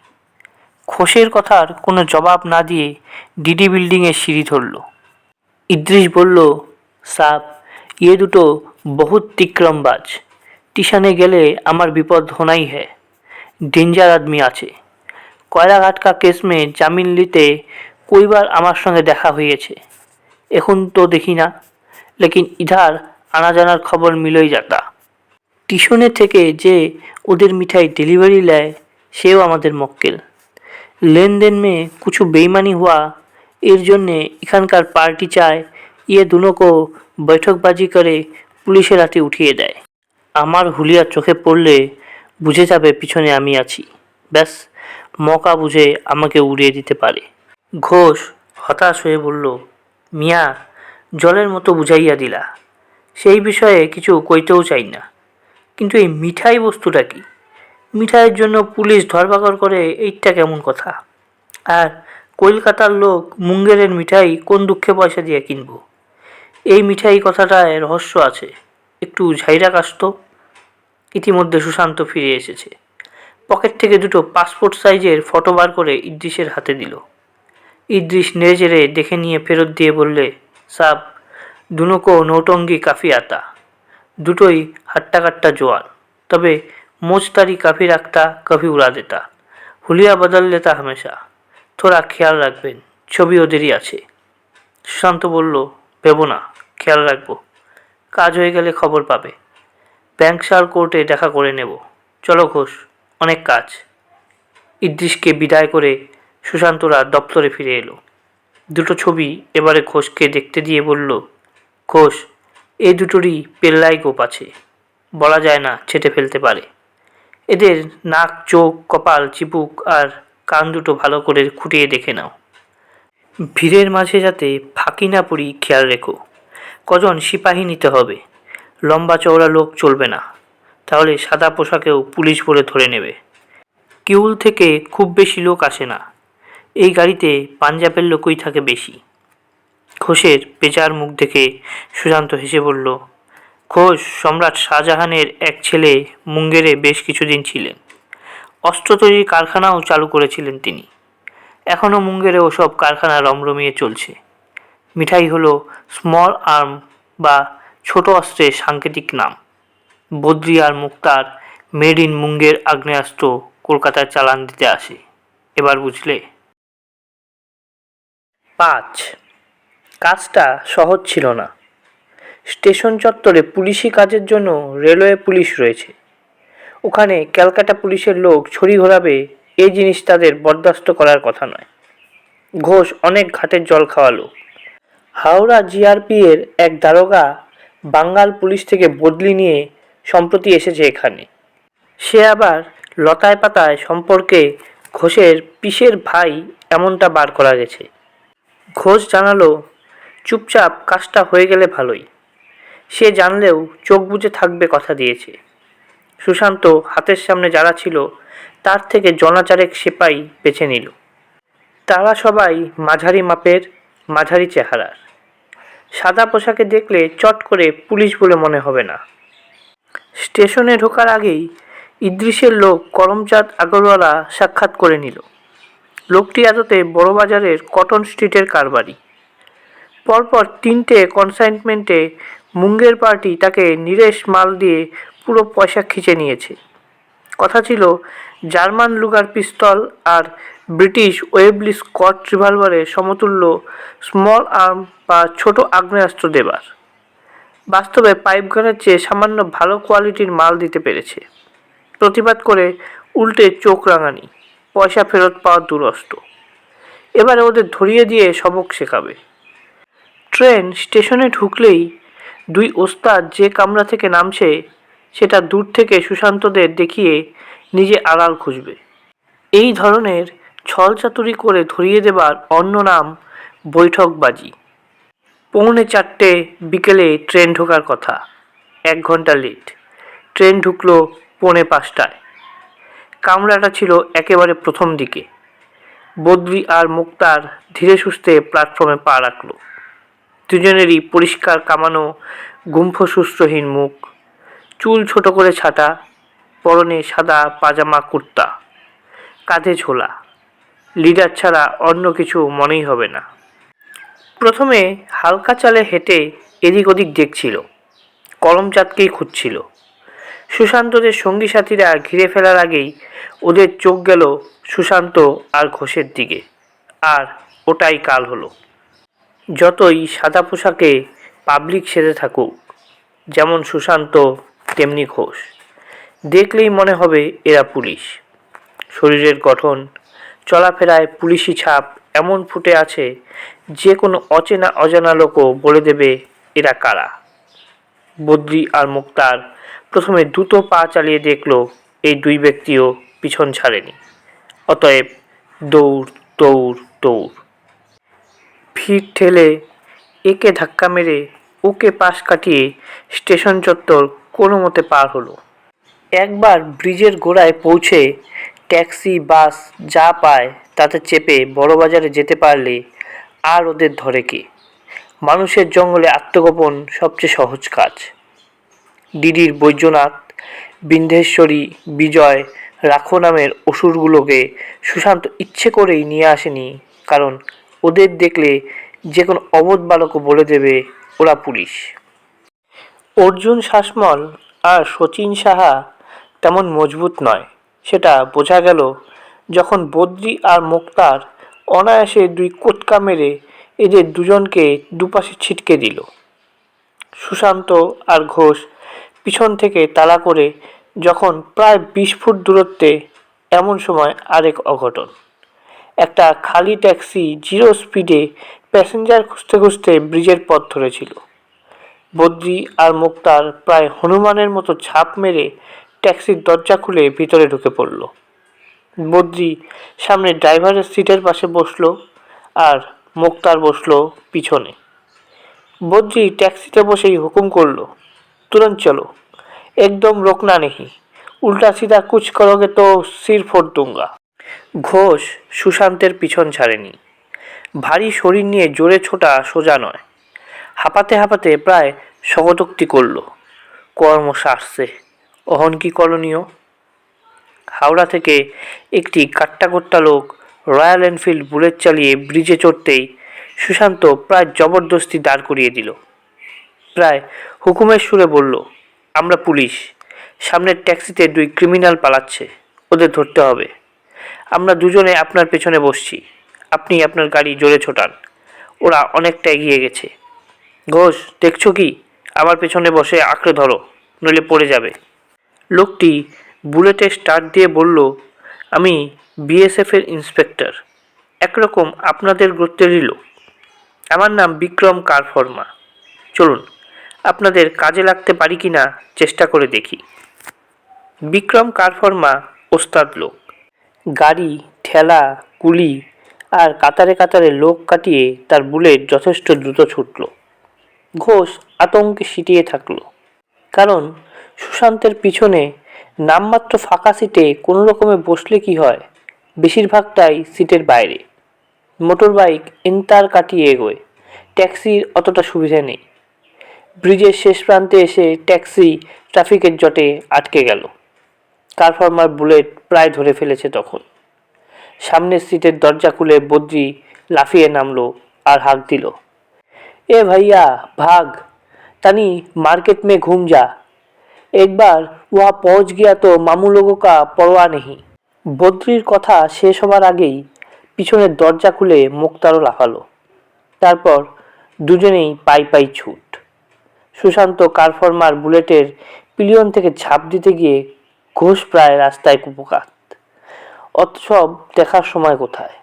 A: খোসের কথার কোনো জবাব না দিয়ে ডিডি বিল্ডিংয়ের সিঁড়ি ধরল। ইদ্রিস বলল, সাব ये দুটো বহুত তিক্রমবাজ, স্টেশনে গেলে আমার বিপদ হোনাই হ্যায়, डेंजर आदमी আছে। কয়লাঘাট কা কেস মে জামিন নিতে কইবার আমার সঙ্গে দেখা হয়েছে, এখন তো দেখি না, লেকিন ইধার আনা জানার খবর মিলই যাতা। স্টেশনে থেকে যে ওদের মিঠাই डिलीवरी लेय সেও আমাদের মক্কেল। लेनदेन में कुछ बेईमानी हुआ, এর জন্যে এখানকার পার্টি চায় ইয়ে दोनों को বৈঠকবাজি করে পুলিশের হাতে উঠিয়ে দেয়। আমার হুলিয়া চোখে পড়লে বুঝে যাবে পিছনে আমি আছি, ব্যাস মৌকা বুঝে আমাকে উড়িয়ে দিতে পারে। ঘোষ হতাশ হয়ে বলল, মিয়া জলের মতো বুঝাইয়া দিলা, সেই বিষয়ে কিছু কইতেও চাই না, কিন্তু এই মিঠাই বস্তুটা কি? মিঠাইয়ের জন্য পুলিশ ধরপাকড় করে, এইটা কেমন কথা? আর কলকাতার লোক মুঙ্গেরের মিঠাই কোন দুঃখে পয়সা দিয়ে কিনব? এই মিঠাই কথাটায় রহস্য আছে, একটু ঝাইরা কাশত। ইতিমধ্যে সুশান্ত ফিরে এসেছে। পকেট থেকে দুটো পাসপোর্ট সাইজের ফটো বার করে ইদ্রিসের হাতে দিল। ইদ্রিস নেড়েচেড়ে দেখে নিয়ে ফেরত দিয়ে বললে, সাব দুনো को नौटंकी काफ़ी आता, দুটোই हट्टा कट्टा জোয়ান, তবে मोजतारी काफ़ी रखता, कभी उड़ा देता, हुलिया बदल लेता हमेशा, थोड़ा খেয়াল রাখবেন, ছবি ওদেরই আছে। সুশান্ত বলল, ভেবো না, খেয়াল রাখবো, কাজ হয়ে গেলে খবর পাবে, ব্যাংকশাল কোর্টে দেখা করে নেব, চলো ঘোষ, অনেক কাজ। ইদ্রিসকে বিদায় করে সুশান্তরা দপ্তরে ফিরে এলো। দুটো ছবি এবারে ঘোষকে দেখতে দিয়ে বলল, ঘোষ, এই দুটোরই পেল্লাই গোপ আছে, বলা যায় না ছেটে ফেলতে পারে, এদের নাক, চোখ, কপাল, চিবুক আর কান দুটো ভালো করে খুঁটিয়ে দেখে নাও, ভিড়ের মাঝে যাতে ফাঁকি না পড়ি খেয়াল রেখো, কজন সিপাহী নিতে হবে, লম্বা চওড়া লোক চলবে না, তাহলে সাদা পোশাকেও পুলিশ বলে ধরে নেবে, কিউল থেকে খুব বেশি লোক আসে না, এই গাড়িতে পাঞ্জাবের লোকই থাকে বেশি। ঘোষের বেজার মুখ দেখে সুশান্ত হেসে বলল, ঘোষ সম্রাট শাহজাহানের এক ছেলে মুঙ্গেরে বেশ কিছুদিন ছিলেন, অস্ত্র তৈরির কারখানাও চালু করেছিলেন তিনি, এখনও মুঙ্গেরে ওসব কারখানা রমরমিয়ে চলছে। মিঠাই হলো স্মল আর্ম বা ছোট অস্ত্রের সাংকেতিক নাম। বদ্রি আর মুক্তার মেড ইন মুঙ্গের আগ্নেয়াস্ত্র কলকাতায় চালান দিতে আসে, এবার বুঝলে। 5 কাজটা সহজ ছিল না। স্টেশন চত্বরে পুলিশি কাজের জন্য রেলওয়ে পুলিশ রয়েছে, ওখানে ক্যালকাটা পুলিশের লোক ছড়ি ঘোরাবে, এই জিনিস তাদের বরদাস্ত করার কথা নয়। ঘোষ অনেক ঘাটের জল খাওয়ালো। হাওড়া জিআরপি এর এক দারোগা বাঙ্গাল পুলিশ থেকে বদলি নিয়ে সম্প্রতি এসেছে এখানে, সে আবার লতায় পাতায় সম্পর্কে ঘোষের পিসের ভাই, এমনটা বার করা গেছে। ঘোষ জানালো, চুপচাপ কাজটা হয়ে গেলে ভালোই, সে জানলেও চোখ বুজে থাকবে কথা দিয়েছে। সুশান্ত হাতের সামনে যারা ছিল তার থেকে জনাচারেক সেপাই বেছে নিল, তারা সবাই মাঝারি মাপের, মাঝারি চেহারার, সাদা পোশাকে দেখলে চট করে পুলিশ বলে মনে হবে না। স্টেশনে ঢোকার আগেই ইদ্রিসের লোক করমচাঁদ আগরওয়ালা সাক্ষাৎ করে নিল। লোকটি আদতে বড়বাজারের কটন স্ট্রিটের কারবারি। পরপর 3টে কনসাইনমেন্টে মুঙ্গের পার্টি তাকে নিরেশ মাল দিয়ে পুরো পয়সা খিঁচে নিয়েছে। কথা ছিল জার্মান লুগার পিস্তল আর ব্রিটিশ ওয়েবলি স্কট রিভলভারের সমতুল্য স্মল আর্ম বা ছোট আগ্নেয়াস্ত্র দেবার। বাস্তবে পাইপগানের চেয়ে সামান্য ভালো কোয়ালিটির মাল দিতে পেরেছে। প্রতিবাদ করে উল্টে চোখ রাঙানি, পয়সা ফেরত পাওয়ার দুরস্ত। এবারে ওদের ধরিয়ে দিয়ে সবক শেখাবে। ট্রেন স্টেশনে ঢুকলেই 2 ওস্তাদ যে কামরা থেকে নামছে সেটা দূর থেকে সুশান্তদের দেখিয়ে নিজে আড়াল খুঁজবে। এই ধরনের ছলচাতুরি করে ধরিয়ে দেবার অন্য নাম বৈঠকবাজি। 3:45 বিকেলে ট্রেন ঢোকার কথা, 1 ঘন্টা লেট। ট্রেন ঢুকলো 4:45। কামরাটা ছিল একেবারে প্রথম দিকে। বদ্রি আর মুক্তার ধীরে সুস্থে প্ল্যাটফর্মে পা রাখল। দুজনেরই পরিষ্কার কামানো গুম্ফসূত্রহীন মুখ, চুল ছোট করে ছাটা, পরনে সাদা পাজামা কুর্তা, কাঁধে ঝোলা, লিডার ছাড়া অন্য কিছু মনেই হবে না। প্রথমে হালকা চালে হেঁটে এদিক ওদিক দেখছিল, করমচাঁদকেই খুঁজছিল। সুশান্তদের সঙ্গী সাথীরা ঘিরে ফেলার আগেই ওদের চোখ গেল সুশান্ত আর ঘোষের দিকে, আর ওটাই কাল হলো। যতই সাদা পোশাকে পাবলিক সেজে থাকুক, যেমন সুশান্ত তেমনি ঘোষ, দেখলেই মনে হবে এরা পুলিশ। শরীরের গঠন, চলাফেরায় পুলিশি ছাপ এমন ফুটে আছে যে কোনো অচেনা অজানা লোকও বলে দেবে এরা কারা। বদ্রি আর মুক্তার প্রথমে দ্রুত পা চালিয়ে দেখল এই 2 ব্যক্তিও পিছন ছাড়েনি। অতএব দৌড় দৌড় দৌড়। ভিড় ঠেলে, একে ধাক্কা মেরে ওকে পাশ কাটিয়ে স্টেশন চত্বর কোনো মতে পার হলো। একবার ব্রিজের গোড়ায় পৌঁছে ট্যাক্সি, বাস যা পায় তাতে চেপে বড়বাজারে যেতে পারলে আর ওদের ধরে কে? মানুষের জঙ্গলে আত্মগোপন সবচেয়ে সহজ কাজ। ডিডির বৈদ্যনাথ, বিন্ধেশ্বরী, বিজয়, রাখো নামের অসুরগুলোকে সুশান্ত ইচ্ছে করেই নিয়ে আসেনি, কারণ ওদের দেখলে যে কোনো অবোধ বালকও বলে দেবে ওরা পুলিশ। অর্জুন শাসমল আর শচীন সাহা তেমন মজবুত নয়, সেটা বোঝা গেল যখন বদ্রি আর মোক্তার অনায়াসে দুই কোটকা মেরে এদের দুজনকে দুপাশে ছিটকে দিল। সুশান্ত আর ঘোষ পিছন থেকে তাড়া করে যখন প্রায় 20 ফুট দূরত্বে, এমন সময় আরেক অঘটন। একটা খালি ট্যাক্সি জিরো স্পিডে প্যাসেঞ্জার খুঁজতে খুঁজতে ব্রিজের পথ ধরেছিল। বদ্রি আর মোক্তার প্রায় হনুমানের মতো ঝাঁপ মেরে ট্যাক্সির দরজা খুলে ভিতরে ঢুকে পড়ল। বদ্রি সামনে ড্রাইভারের সিটের পাশে বসলো আর মোক্তার বসলো পিছনে। বদ্রি ট্যাক্সিতে বসেই হুকুম করলো, তুরন্ত চলো, একদম রোকনা নেহি, উল্টা সিধা কুছ করোগে তো সির ফোড় दूंगा। ঘোষ সুশান্তের পিছন ছাড়েনি। ভারী শরীর নিয়ে জোরে ছোটা সোজা নয়। হাঁপাতে হাঁপাতে প্রায় স্বগতোক্তি করল, কর্ম সারছে, অহন কি করণীয়। হাওড়া থেকে একটি কাট্টাকোট্টা লোক রয়্যাল এনফিল্ড বুলেট চালিয়ে ব্রিজে চড়তেই সুশান্ত প্রায় জবরদস্তি দাঁড় করিয়ে দিল। প্রায় হুকুমের সুরে বলল, আমরা পুলিশ, সামনের ট্যাক্সিতে 2 ক্রিমিনাল পালাচ্ছে, ওদের ধরতে হবে। আমরা দুজনে আপনার পেছনে বসছি, আপনি আপনার গাড়ি জোরে ছোটান, ওরা অনেকটা এগিয়ে গেছে। ঘোষ, দেখছো কি, আমার পেছনে বসে আঁকড়ে ধরো, নইলে পড়ে যাবে। লোকটি বুলেটে স্টার্ট দিয়ে বলল, আমি বিএসএফের ইন্সপেক্টর, একরকম আপনাদের গোত্রেরই লোক। আমার নাম বিক্রম কারফর্মা। চলুন, আপনাদের কাজে লাগতে পারি কি না চেষ্টা করে দেখি। বিক্রম কারফর্মা ওস্তাদ লোক। গাড়ি, ঠেলা, কুলি আর কাতারে কাতারে লোক কাটিয়ে তার বুলেট যথেষ্ট দ্রুত ছুটল। ঘোষ আতঙ্কে সিটিয়ে থাকল, কারণ সুশান্তের পিছনে নামমাত্র ফাঁকা সিটে কোনো রকমে বসলে কি হয়, বেশিরভাগটাই সিটের বাইরে। মোটর বাইক এন্তার কাটিয়ে এগোয়, ট্যাক্সির অতটা সুবিধা নেই। ব্রিজের শেষ প্রান্তে এসে ট্যাক্সি ট্রাফিকের জটে আটকে গেল। কারফর্মার বুলেট প্রায় ধরে ফেলেছে তখন। সামনের সিটের দরজা খুলে বদ্রি লাফিয়ে নামলো আর হাঁক দিল, এ ভাইয়া ভাগ, तनी मार्केट में घूम जा, एक बार वहाँ पहुँच गया तो मामू लोगों का परवाह नहीं। বদ্রির কথা শেষ হবার আগেই পিছনের দরজা খুলে মোক্তারও লাফালো। তারপর দুজনেই পাই পাই ছুট। সুশান্ত কারফর্মার বুলেটের পিলিয়ন থেকে ঝাঁপ দিতে গিয়ে ঘোষ প্রায় রাস্তায় কুপকাত। অত সব দেখার সময় কোথায়।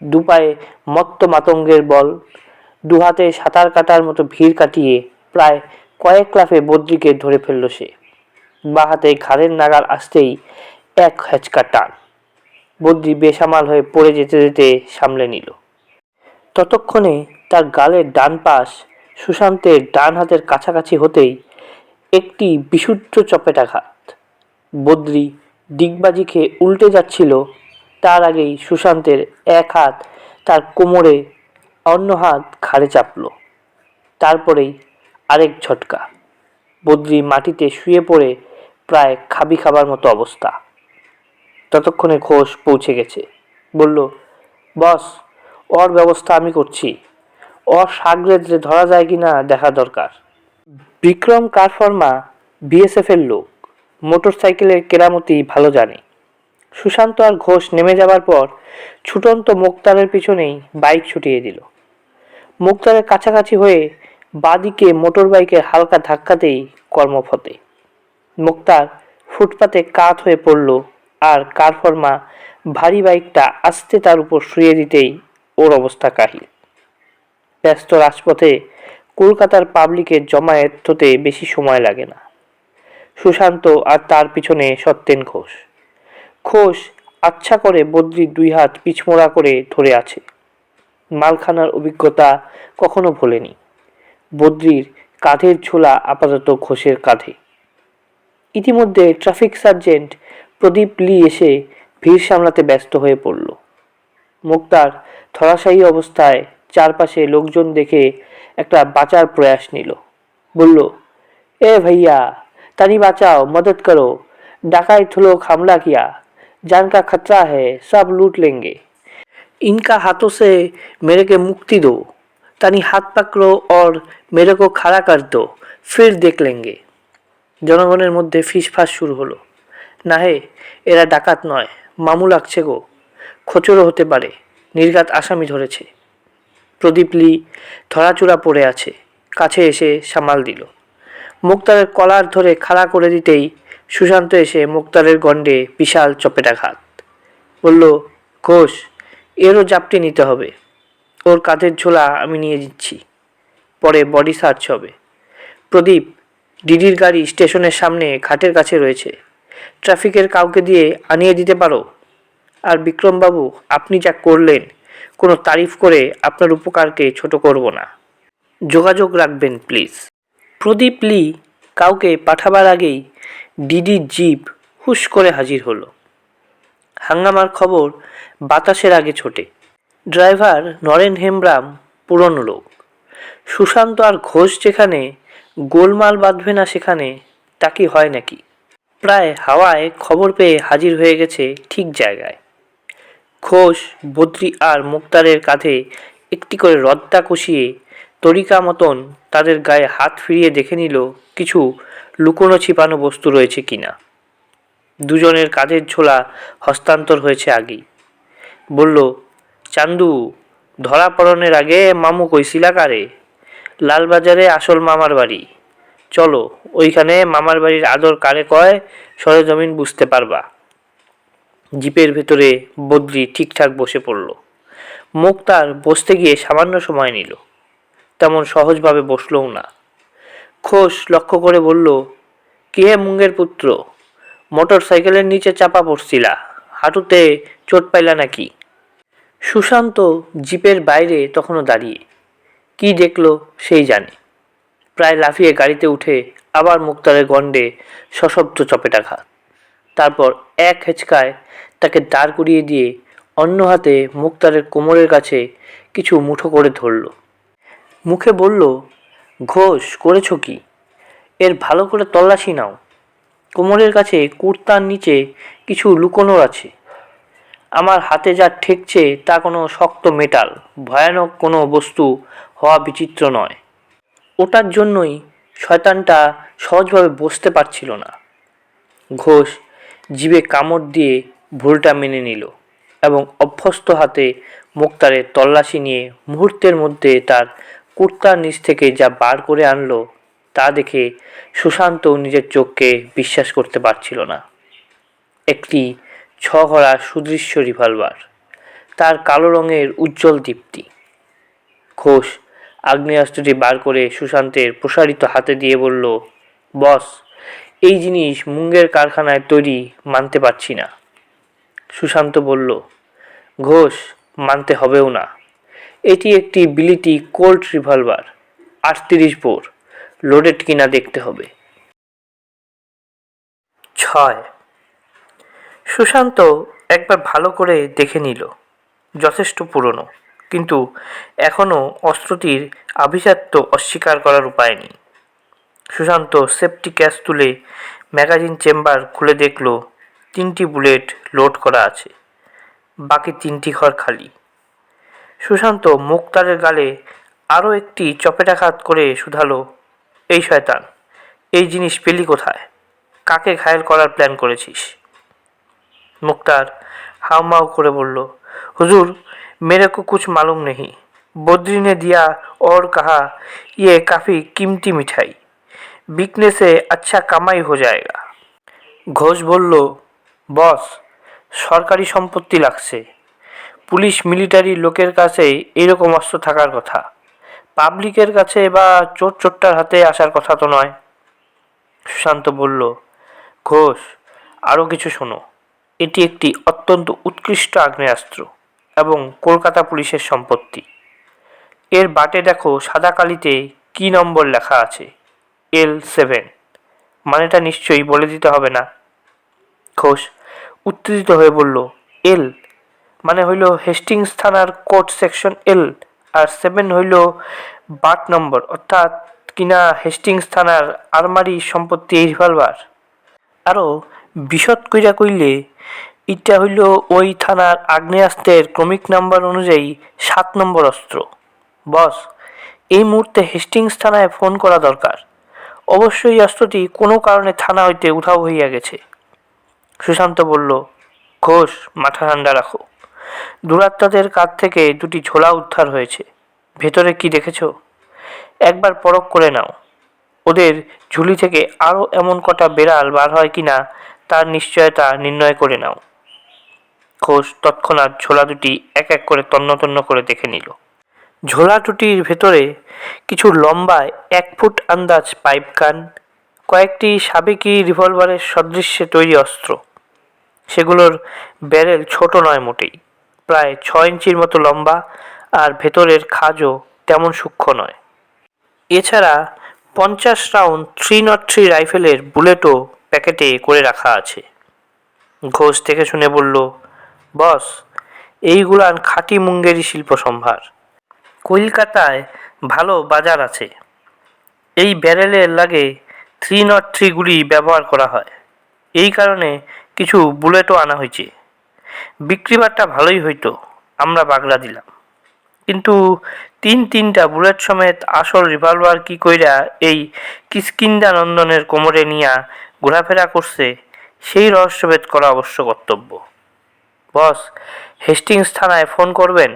A: দুপায়ে মত্ত মাতঙ্গের বল, দুহাতে সাঁতার কাটার মতো ভিড় কাটিয়ে প্রায় কয়েক লাফে বদ্রিকে ধরে ফেলল সে। বা হাতে ঘাড়ের নাগাল আসতেই এক হেঁচকা টান। বদ্রি বেসামাল হয়ে পড়ে যেতে যেতে সামলে নিল। ততক্ষণে তার গালের ডান পাশ সুশান্তের ডান হাতের কাছাকাছি হতেই একটি বিশুদ্ধ চপেটাঘাত। বদ্রি ডিগবাজি খেয়ে উল্টে যাচ্ছিল, তার আগেই সুশান্তের এক হাত তার কোমরে, অন্য হাত ঘাড়ে চাপল। তারপরেই আরেক ঝটকা। বদ্রি মাটিতে শুয়ে পড়ে প্রায় খাবি খাবার মতো অবস্থা। ততক্ষণে ঘোষ পৌঁছে গেছে। বলল, বস, ওর ব্যবস্থা আমি করছি, ওর সাগরেদরে ধরা যায় কিনা দেখা দরকার। বিক্রম কারফর্মা বিএসএফের লোক, মোটর সাইকেলের কেরামতি ভালো জানে। সুশান্ত আর ঘোষ নেমে যাবার পর ছুটন্ত মোক্তারের পিছনেই বাইক ছুটিয়ে দিল। মোক্তারের কাছাকাছি হয়ে বাঁদিকে মোটর বাইকের হালকা ধাক্কাতেই কর্মফতে। মোক্তার ফুটপাতে কাত হয়ে পড়ল আর কারফর্মা ভারী বাইকটা আস্তে তার উপর শুয়ে দিতেই ওর অবস্থা কাহিল। ব্যস্ত রাজপথে কলকাতার পাবলিকের জমায়েত হতে বেশি সময় লাগে না। সুশান্ত আর তার পিছনে সত্যেন ঘোষ। ঘোষ আচ্ছা করে বদ্রির 2 হাত পিছমোড়া করে ধরে আছে। মালখানার অভিজ্ঞতা কখনো ভোলেনি। বদ্রির কাঁধের ঝোলা আপাতত ঘোষের কাঁধে। ইতিমধ্যে ট্রাফিক সার্জেন্ট প্রদীপ লি এসে ভিড় সামলাতে ব্যস্ত হয়ে পড়ল। মোক্তার ধরাশায়ী অবস্থায় চারপাশে লোকজন দেখে একটা বাঁচার প্রয়াস নিল। বলল, এ ভাইয়া, तनी बचाओ, मदद करो, डाकाइत लोग हमला किया, जान का खतरा है, सब लूट लेंगे। इनका हाथों से मेरे को मुक्ति दो, तानी हाथ पकड़ो और मेरे को खड़ा कर दो, फिर देख लेंगे। জনগণের মধ্যে ফিসফাস শুরু হলো। না হে, এরা ডাকাত নয়, মামু লাগছে গো, খোঁচরও হতে পারে, নির্ঘাত আসামি ধরেছে। প্রদীপ লি ধরাচূড়া পড়ে আছে, কাছে এসে সামাল দিল। মুক্তারের কলার ধরে খাড়া করে দিতেই সুশান্ত এসে মুক্তারের গণ্ডে বিশাল চপেটাঘাত। বলল, ঘোষ, এরও জাপটি নিতে হবে, ওর কাঁধের ঝোলা আমি নিয়ে দিচ্ছি, পরে বডি সার্চ হবে। প্রদীপ, ডিডির গাড়ি স্টেশনের সামনে ঘাটের কাছে রয়েছে, ট্রাফিকের কাউকে দিয়ে আনিয়ে দিতে পারো। আর বিক্রমবাবু, আপনি যা করলেন, কোনো তারিফ করে আপনার উপকারকে ছোট করব না, যোগাযোগ রাখবেন প্লিজ। প্রদীপ লি কাউকে পাঠাবার আগেই ডিডির জিপ হুশ করে হাজির হলো। হাঙ্গামার খবর বাতাসের আগে ছোটে। ড্রাইভার নরেন হেমব্রাম পুরনো লোক। সুশান্ত আর ঘোষ যেখানে গোলমাল বাঁধবে না সেখানে তা কি হয় নাকি? প্রায় হাওয়ায় খবর পেয়ে হাজির হয়ে গেছে ঠিক জায়গায়। ঘোষ, বদ্রি আর মুক্তারের কাঁধে একটি করে রদ্দা কষিয়ে তরিকা মতন তাদের গায়ে হাত ফিরিয়ে দেখে নিল কিছু লুকোনো ছিপানো বস্তু রয়েছে কিনা। দুজনের কাঁধের ঝোলা হস্তান্তর হয়েছে আগেই। বলল, চান্দু, ধরা পড়নের আগে মামু কইছিলা কারে, লালবাজারে আসল মামার বাড়ি, চলো ওইখানে মামার বাড়ির আদর কারে কয় সরেজমিন বুঝতে পারবা। জিপের ভেতরে বদ্রি ঠিকঠাক বসে পড়ল। মুক্তার বসতে গিয়ে সামান্য সময় নিল, তেমন সহজভাবে বসলও না। ঘোষ লক্ষ্য করে বলল, কি হে মুঙ্গের পুত্র, মোটর সাইকেলের নিচে চাপা পড়ছিলা, হাঁটুতে চোট পাইলা নাকি? সুশান্ত জিপের বাইরে তখনও দাঁড়িয়ে, কি দেখল সেই জানে। প্রায় লাফিয়ে গাড়িতে উঠে আবার মুক্তারের গণ্ডে সশব্দ চপেটাঘাত। তারপর এক হেঁচকায় তাকে দাঁড় করিয়ে দিয়ে অন্য হাতে মুক্তারের কোমরের কাছে কিছু মুঠো করে ধরল। মুখে বলল, ঘোষ, করেছ কি? এর ভালো করে তল্লাশি নাও। কোমরের কাছে কুর্তার নিচে কিছু লুকোনোর আছে। আমার হাতে যা ঠেকছে তা কোনো শক্ত মেটাল, ভয়ানক কোনো বস্তু হওয়া বিচিত্র নয়। ওটার জন্যই শয়তানটা সহজভাবে বসতে পারছিল না। ঘোষ জিভে কামড় দিয়ে ভুলটা মেনে নিল এবং অভ্যস্ত হাতে মুক্তারের তল্লাশি নিয়ে মুহূর্তের মধ্যে তার কুর্তার নিচ থেকে যা বার করে আনলো তা দেখে সুশান্ত নিজের চোখকে বিশ্বাস করতে পারছিল না। একটি ছঘরা সুদৃশ্য রিভলভার, তার কালো রঙের উজ্জ্বল দীপ্তি। ঘোষ আগ্নেয়াস্ত্রটি বার করে সুশান্তের প্রসারিত হাতে দিয়ে বলল, বস, এই জিনিস মুঙ্গের কারখানায় তৈরি মানতে পারছি না। সুশান্ত বলল, ঘোষ, মানতে হবেও না। এটি একটি বিলিতি কোল্ট রিভলভার, 38 বোর, লোডেড কিনা দেখতে হবে। 6 সুশান্ত একবার ভালো করে দেখে নিল। যথেষ্ট পুরনো, কিন্তু এখনও অস্ত্রটির আভিজাত্য অস্বীকার করার উপায় নেই। সুশান্ত সেফটি ক্যাচ তুলে ম্যাগাজিন চেম্বার খুলে দেখল 3টি বুলেট লোড করা আছে, বাকি 3টি ঘর খালি। সুশান্ত মুক্তারের গালে আরও একটি চপেটাঘাত করে শুধালো, এই শয়তান, এই জিনিস পেলি কোথায়? কাকে ঘায়েল করার প্ল্যান করেছিস? মুক্তার হাউমাউ করে বলল, হুজুর, मेरे को कुछ मालूम नहीं, बद्री ने दिया और कहा ये काफ़ी कीमती मिठाई, बिकने से अच्छा कमाई हो जाएगा। ঘোষ বলল, বস, সরকারি সম্পত্তি লাগছে, পুলিশ মিলিটারি লোকের কাছে এরকম অস্ত্র থাকার কথা, পাবলিকের কাছে বা চোর চোট্টার হাতে আসার কথা তো নয়। সুশান্ত বলল, ঘোষ, আরও কিছু শোনো, এটি একটি অত্যন্ত উৎকৃষ্ট আগ্নেয়াস্ত্র এবং কলকাতা পুলিশের সম্পত্তি। এর বাটে দেখো সাদা কালিতে কি নম্বর লেখা আছে, L7, মানেটা নিশ্চয়ই বলে দিতে হবে না। ঘোষ উত্তেজিত হয়ে বলল, এল মানে হইল হেস্টিংস থানার কোর্ট সেকশন L, আর 7 হইল বাট নম্বর, অর্থাৎ কিনা হেস্টিংস থানার আলমারি সম্পত্তি এই রিভলভার। আরও বিশদ কইরা কইলে এটা হইল ওই থানার আগ্নেয়াস্ত্রের ক্রমিক নাম্বার অনুযায়ী 7 নম্বর অস্ত্র। বস, এই মুহূর্তে হেস্টিংস থানায় ফোন করা দরকার। অবশ্যই অস্ত্রটি কোনো কারণে থানা হইতে উধাও হইয়া গেছে। সুশান্ত বলল, ঘোষ, মাথা ঠান্ডা রাখো। দুরাত্মাদের কাছ থেকে 2টি ঝোলা উদ্ধার হয়েছে। ভেতরে কি দেখেছ? একবার পরখ করে নাও। ওদের ঝুলি থেকে আরও এমন কটা বেড়াল বার হয় কিনা তার নিশ্চয়তা নির্ণয় করে নাও। ঘোষ তৎক্ষণাৎ ঝোলা 2টি এক এক করে তন্ন তন্ন করে দেখে নিল। ঝোলা 2টির ভেতরে কিছু লম্বা 1 ফুট আন্দাজ পাইপ গান, কয়েকটি সাবেকি রিভলভারের সদৃশ্যে তৈরি অস্ত্র। সেগুলোর ব্যারেল ছোট নয় মোটেই, প্রায় 6 ইঞ্চির মতো লম্বা, আর ভেতরের খাঁজও তেমন সূক্ষ্ম নয়। এছাড়া 50 রাউন্ড 303 রাইফেলের বুলেটও প্যাকেটে করে রাখা আছে। ঘোষ দেখে শুনে বলল, বস, এইগুলান খাঁটি মুঙ্গেরি শিল্প সম্ভার। কলকাতায় ভালো বাজার আছে। এই ব্যারেলের লাগে 303 গুলি ব্যবহার করা হয়। এই কারণে কিছু বুলেটও আনা হয়েছে। বিক্রিবারটা ভালোই হইতো, আমরা বাগড়া দিলাম। কিন্তু 3টা বুলেট সমেত আসল রিভলভার কি কইরা এই কিষ্কিন্ধা নন্দনের কোমরে নিয়া ঘোরাফেরা করছে, সেই রহস্যভেদ করা অবশ্য কর্তব্য। বস, হেস্টিংস থানায় ফোন করবেন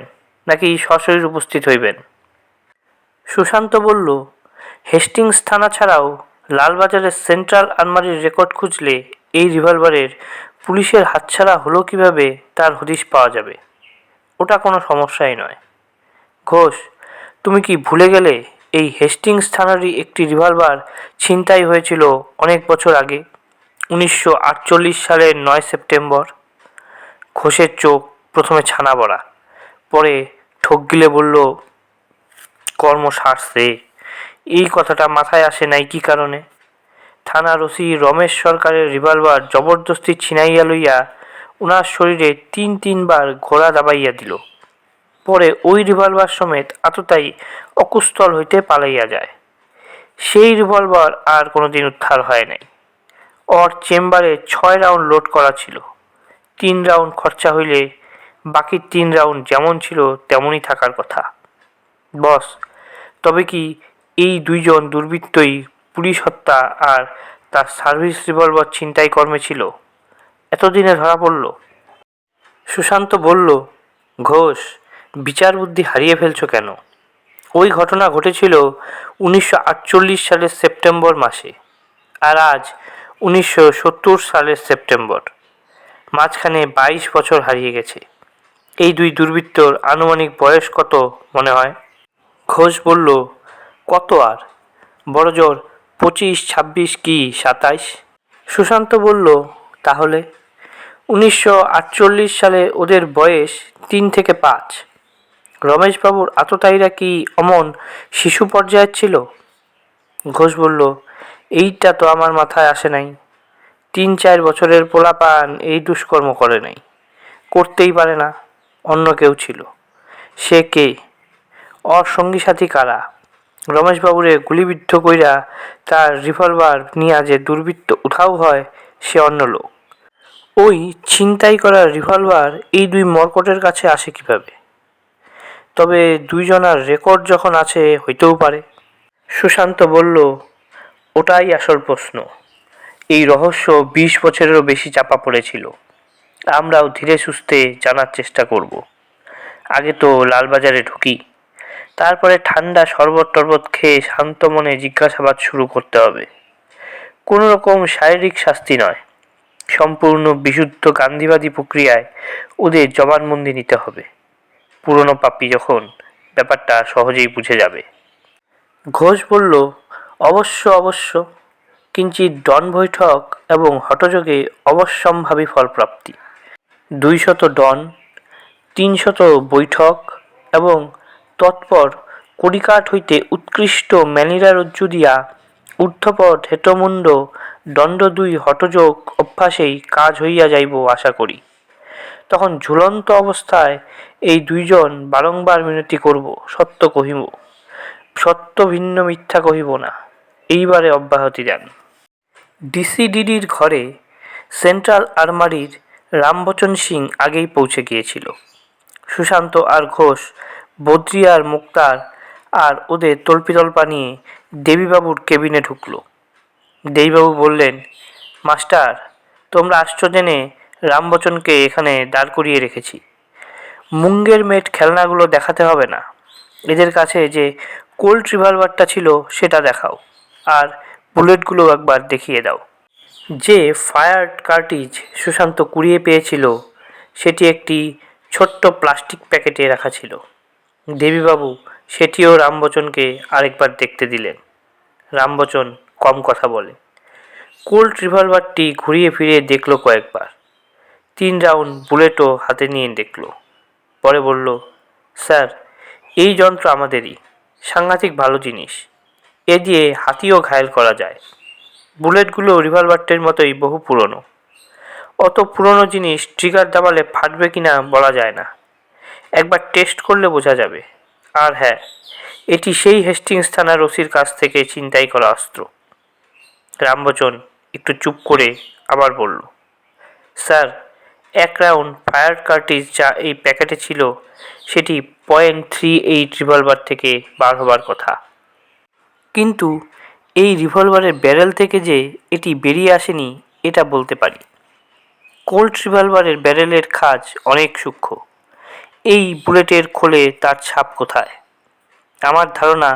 A: নাকি সশরীর উপস্থিত হইবেন? সুশান্ত বলল, হেস্টিংস থানা ছাড়াও লালবাজারের সেন্ট্রাল আলমারির রেকর্ড খুঁজলে এই রিভলভারের পুলিশের হাতছাড়া হলো কিভাবে তার হদিশ পাওয়া যাবে। ওটা কোনো সমস্যাই নয়। ঘোষ, তুমি কি ভুলে গেলে এই হেস্টিংস থানারই একটি রিভলভার ছিনতাই হয়েছিল অনেক বছর আগে, 1948 সালের 9 সেপ্টেম্বর? ঘোষের চোখ প্রথমে ছানা বড়া, পরে ঠোক গিলে বলল, কর্ম সারছে। এই কথাটা মাথায় আসে নাই কি কারণে? থানার ওসি রমেশ সরকারের রিভলভার জবরদস্তি ছিনাইয়া লইয়া উনার শরীরে 3বার ঘোড়া দাবাইয়া দিল। পরে ওই রিভলভার সমেত আততায়ী অকুস্থল হইতে পালাইয়া যায়। সেই রিভলভার আর কোনোদিন উদ্ধার হয় নাই। ওর চেম্বারে 6 রাউন্ড লোড করা ছিল। 3 রাউন্ড খরচা হইলে বাকি 3 রাউন্ড যেমন ছিল তেমনই থাকার কথা। বস, তবে কি এই 2 জন দুর্বৃত্তই পুলিশ হত্যা আর তার সার্ভিস রিভলভার ছিনতাই কর্মে ছিল? এতদিনে ধরা পড়ল? সুশান্ত বলল, ঘোষ, বিচার বুদ্ধি হারিয়ে ফেলছো কেন? ওই ঘটনা ঘটেছিল 1948 সালের সেপ্টেম্বর মাসে, আর আজ 1970 সালের সেপ্টেম্বর। মাঝখানে 22 বছর হারিয়ে গেছে। এই 2 দুর্বৃত্তর আনুমানিক বয়স কত মনে হয়? ঘোষ বলল, কত আর, বড়জোর 25, 26 কি 27। সুশান্ত বলল, তাহলে 1948 সালে ওদের বয়স 3 থেকে 5। রমেশবাবুর আততায়ীরা কি অমন শিশু পর্যায়ের ছিল? ঘোষ বলল, এইটা তো আমার মাথায় আসে নাই। 3-4 বছরের পোলাপান এই দুষ্কর্ম করে নাই, করতেই পারে না। অন্য কেউ ছিল। সে কে? ওর সঙ্গী সাথী কারা? রমেশবাবুরে গুলিবিদ্ধ কইরা তার রিভলভার নিয়া যে দুর্বৃত্ত উধাও হয়, সে অন্য লোক। ওই ছিনতাই করা রিভলভার এই 2 মর্কটের কাছে আসে কিভাবে? তবে 2 জনার রেকর্ড যখন আছে, হইতেও পারে। সুশান্ত বলল, ওটাই আসল প্রশ্ন। এই রহস্য 20 বছরেরও বেশি চাপা পড়েছিল। আমরাও ধীরে সুস্থে জানার চেষ্টা করব। আগে তো লালবাজারে ঢুকি, তারপরে ঠান্ডা শরবত টরবত খেয়ে শান্ত মনে জিজ্ঞাসাবাদ শুরু করতে হবে। কোনো রকম শারীরিক শাস্তি নয়, সম্পূর্ণ বিশুদ্ধ গান্ধীবাদী প্রক্রিয়ায় ওদের জবানবন্দি নিতে হবে। পুরনো পাপী যখন, ব্যাপারটা সহজেই বুঝে যাবে। ঘোষ বলল, অবশ্য অবশ্য, কিঞ্চিৎ ডন বৈঠক এবং হঠযোগে অবশ্যম্ভাবী ফলপ্রাপ্তি। 200 ডন, 300 বৈঠক এবং তৎপর কড়িকাঠ হইতে উৎকৃষ্ট ম্যানিরা রজ্জু দিয়া ঊর্ধ্বপদ হেতমুণ্ড দণ্ড 2 হঠযোগ অভ্যাসেই কাজ হইয়া যাইব আশা করি। তখন ঝুলন্ত অবস্থায় এই 2 জন বারংবার মিনতি করব, সত্য কহিব, সত্য ভিন্ন মিথ্যা কহিব না। এইবারে অব্যাহতি দেন। ডিসিডিডির ঘরে সেন্ট্রাল আলমারির রামবচন সিং আগেই পৌঁছে গিয়েছিল। সুশান্ত আর ঘোষ, বদ্রি আর মুক্তার আর ওদের তল্পিতল্পা নিয়ে দেবীবাবুর কেবিনে ঢুকলো। দেবীবাবু বললেন, মাস্টার, তোমরা আসছো জেনে রামবচনকে এখানে দাঁড় করিয়ে রেখেছি। মুঙ্গের মেট খেলনাগুলো দেখাতে হবে না, এদের কাছে যে কোল্ড রিভলভারটা ছিল সেটা দেখাও, আর বুলেটগুলো একবার দেখিয়ে দাও। যে ফায়ার কার্টিজ সুশান্ত কুড়িয়ে পেয়েছিল সেটি একটি ছোট্ট প্লাস্টিক প্যাকেটে রাখা ছিল। দেবীবাবু সেটিও রামবচনকে আরেকবার দেখতে দিলেন। রামবচন কম কথা বলে। কোল্ড রিভলভারটি ঘুরিয়ে ফিরিয়ে দেখল কয়েকবার। 3 রাউন্ড বুলেটও হাতে নিয়ে দেখল। পরে বলল, স্যার, এই যন্ত্র আমাদেরই, সাংঘাতিক ভালো জিনিস। এ দিয়ে হাতিও ঘায়েল করা যায়। বুলেটগুলো রিভলভারটির মতোই বহু পুরনো। অত পুরনো জিনিস ট্রিগার দাবালে ফাটবে কিনা বলা যায় না, একবার টেস্ট করলে বোঝা যাবে। আর হ্যাঁ, এটি সেই হেস্টিংস থানার ওসির কাছ থেকে ছিনতাই করা অস্ত্র। রামবচন একটু চুপ করে আবার বলল, স্যার, 1 রাউন্ড ফায়ার কার্টিজ যা এই প্যাকেটে ছিল সেটি .38 রিভলভার থেকে বার হবার কথা। কিন্তু এই রিভলভারের ব্যারেল থেকে যে এটি বেরিয়ে আসেনি এটা বলতে পারি। কোল্ড রিভলভারের ব্যারেলের খাঁজ অনেক সূক্ষ্ম। এই বুলেটের খোলে তার ছাপ কোথায়? আমার ধারণা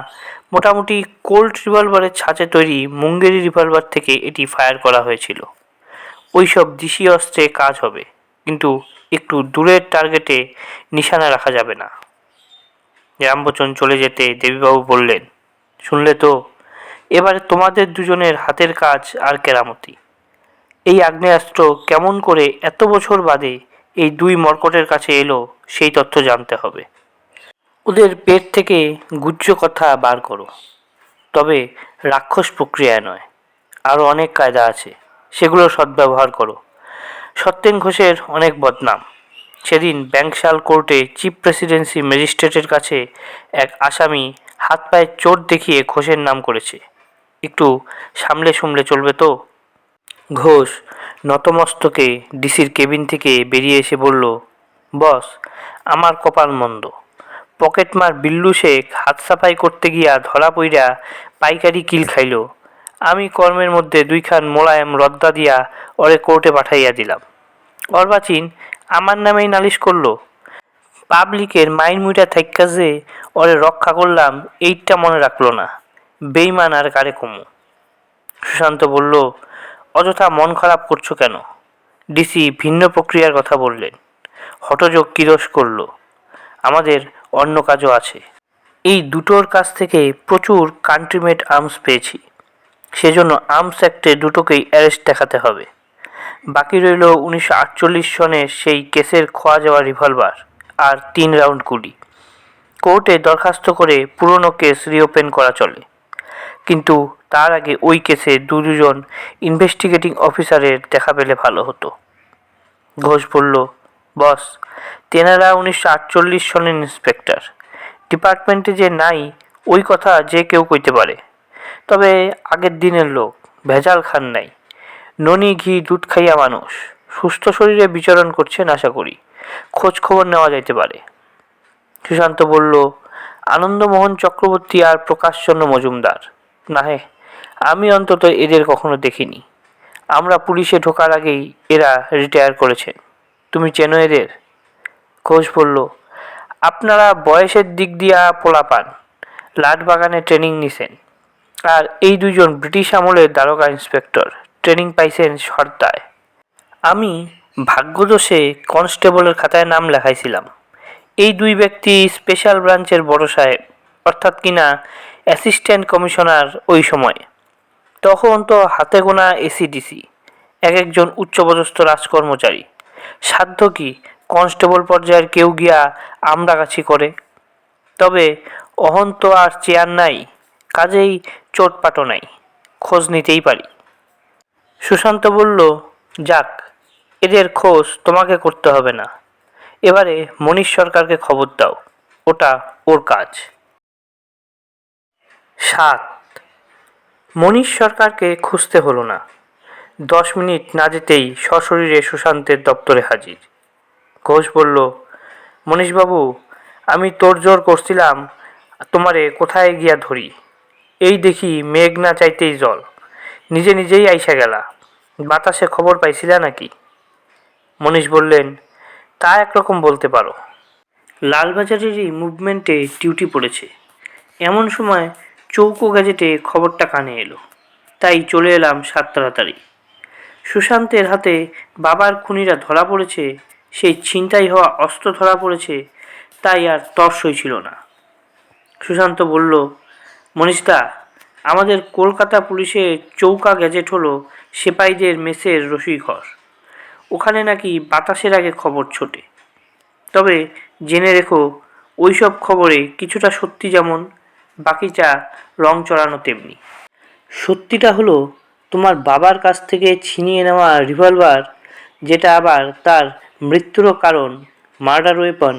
A: মোটামুটি কোল্ড রিভলভারের ছাঁচে তৈরি মুঙ্গেরি রিভলভার থেকে এটি ফায়ার করা হয়েছিল। ওইসব দেশি অস্ত্রে কাজ হবে, কিন্তু একটু দূরের টার্গেটে নিশানা রাখা যাবে না। রামবচন চলে যেতে দেবীবাবু বললেন, শুনলে তো, এবারে তোমাদের দুজনের হাতের কাজ আর কেরামতি। এই আগ্নেয়াস্ত্র কেমন করে এত বছর বাদে এই 2 মর্কটের কাছে এলো সেই তথ্য জানতে হবে। ওদের পেট থেকে গুহ্য কথা বার করো, তবে রাক্ষস প্রক্রিয়ায় নয়। আরও অনেক কায়দা আছে, সেগুলো সদ্ব্যবহার করো। সত্যেন ঘোষের অনেক বদনাম। সেদিন ব্যাংকশাল কোর্টে চিফ প্রেসিডেন্সি ম্যাজিস্ট্রেটের কাছে এক আসামি হাত পায়ে চোট দেখিয়ে ঘোষের নাম করেছে। একটু সামলে সামলে চলবে তো। ঘোষ নতমস্তকে ডিসির কেবিন থেকে বেরিয়ে এসে বলল, বস, আমার কপাল মন্দ। পকেটমার বিল্লু শেখ হাত সাফাই করতে গিয়া ধরা পইরা পাইকারি কিল খাইল। আমি কর্মের মধ্যে 2 খান মোলায়েম রদ্দা দিয়া ওরে কোর্টে পাঠাইয়া দিলাম। অর্বাচীন আমার নামেই নালিশ করল। পাবলিকের মাইন মুইটা থাইক্কা যে ওরে রক্ষা করলাম এইটা মনে রাখলো না। বেইমান আর কারে কমু। সুশান্ত বলল, অযথা মন খারাপ করছো কেন? ডিসি ভিন্ন প্রক্রিয়ার কথা বললেন। হঠযোগ কিরস করল, আমাদের অন্য কাজও আছে। এই দুটোর কাছ থেকে প্রচুর কান্ট্রিমেড আর্মস পেয়েছি, সেজন্য আর্মস অ্যাক্টে দুটোকেই অ্যারেস্ট দেখাতে হবে। বাকি রইল 1948 সনের সেই কেসের খোয়া যাওয়া রিভলভার আর 3 রাউন্ড গুলি। কোর্টে দরখাস্ত করে পুরনো কেস রিওপেন করা চলে, কিন্তু তার আগে ওই কেসে দুজন ইনভেস্টিগেটিং অফিসারের দেখা পেলে ভালো হতো। ঘোষ বলল, বস, তেনারা 1948 সনের ইন্সপেক্টর। ডিপার্টমেন্টে যে নাই ওই কথা যে কেউ কইতে পারে, তবে আগের দিনের লোক, ভেজাল খান নাই, ননি ঘি দুধ খাইয়া মানুষ, সুস্থ শরীরে বিচরণ করছেন আশা করি, খোঁজ খবর নেওয়া যাইতে পারে। সুশান্ত বলল, আনন্দমোহন চক্রবর্তী আর প্রকাশচন্দ্র মজুমদার। না হে, আমি অন্তত এদের কখনো দেখিনি। আমরা পুলিশে ঢোকার আগেই এরা রিটায়ার করেছেন। তুমি চেনো এদের? ঘোষ বলল, আপনারা বয়সের দিক দিয়া পোলাপান, লাটবাগানে ট্রেনিং নিছেন, আর এই 2 জন ব্রিটিশ আমলের দারোগা ইন্সপেক্টর, ট্রেনিং পাইছেন সর্দায়। আমি ভাগ্যদোষে কনস্টেবলের খাতায় নাম লেখাইছিলাম। এই 2 ব্যক্তি স্পেশাল ব্রাঞ্চের বড় সাহেব, অর্থাৎ কিনা অ্যাসিস্ট্যান্ট কমিশনার ওই সময়। তখন তো হাতে গোনা এসিডিসি, এক একজন উচ্চপদস্থ রাজকর্মচারী। সাধ্য কি কনস্টেবল পর্যায়ের কেউ গিয়া আমডাগাছি করে? তবে অহন তো আর চেয়ার নাই, কাজেই চোটপাটো নাই, খোঁজ নিতেই পারি। সুশান্ত বলল, যাক, এদের খোঁজ তোমাকে করতে হবে না। এবারে মনীশ সরকারকে খবর দাও, ওটা ওর কাজ। 7 মনীশ সরকারকে খুঁজতে হলো না। 10 মিনিট না যেতেই সশরীরে সুশান্তের দপ্তরে হাজির। ঘোষ বলল, মনীশবাবু, আমি তোড়জোড় করছিলাম তোমারে কোথায় গিয়া ধরি, এই দেখি মেঘ না চাইতেই জল, নিজে নিজেই আইসা গেলা। বাতাসে খবর পাইছিলা নাকি? মনীশ বললেন, তা একরকম বলতে পারো। লালবাজারেরই মুভমেন্টে ডিউটি পড়েছে, এমন সময় চৌকো গ্যাজেটে খবরটা কানে এলো, তাই চলে এলাম সাত তাড়াতাড়ি। সুশান্তের হাতে বাবার খুনিরা ধরা পড়েছে, সেই ছিনতাই হওয়া অস্ত্র ধরা পড়েছে, তাই আর তর সইছিল না। সুশান্ত বলল, মনীষদা, আমাদের কলকাতা পুলিশের চৌকা গ্যাজেট হলো সেপাইদের মেসের রসুইঘর, ওখানে নাকি বাতাসের আগে খবর ছোটে। তবে জেনে রেখো, ওইসব খবরে কিছুটা সত্যি যেমন, বাকিটা রং চড়ানো তেমনি। সত্যিটা হলো, তোমার বাবার কাছ থেকে ছিনিয়ে নেওয়া রিভলভার, যেটা আবার তার মৃত্যুরও কারণ, মার্ডার ওয়েপন,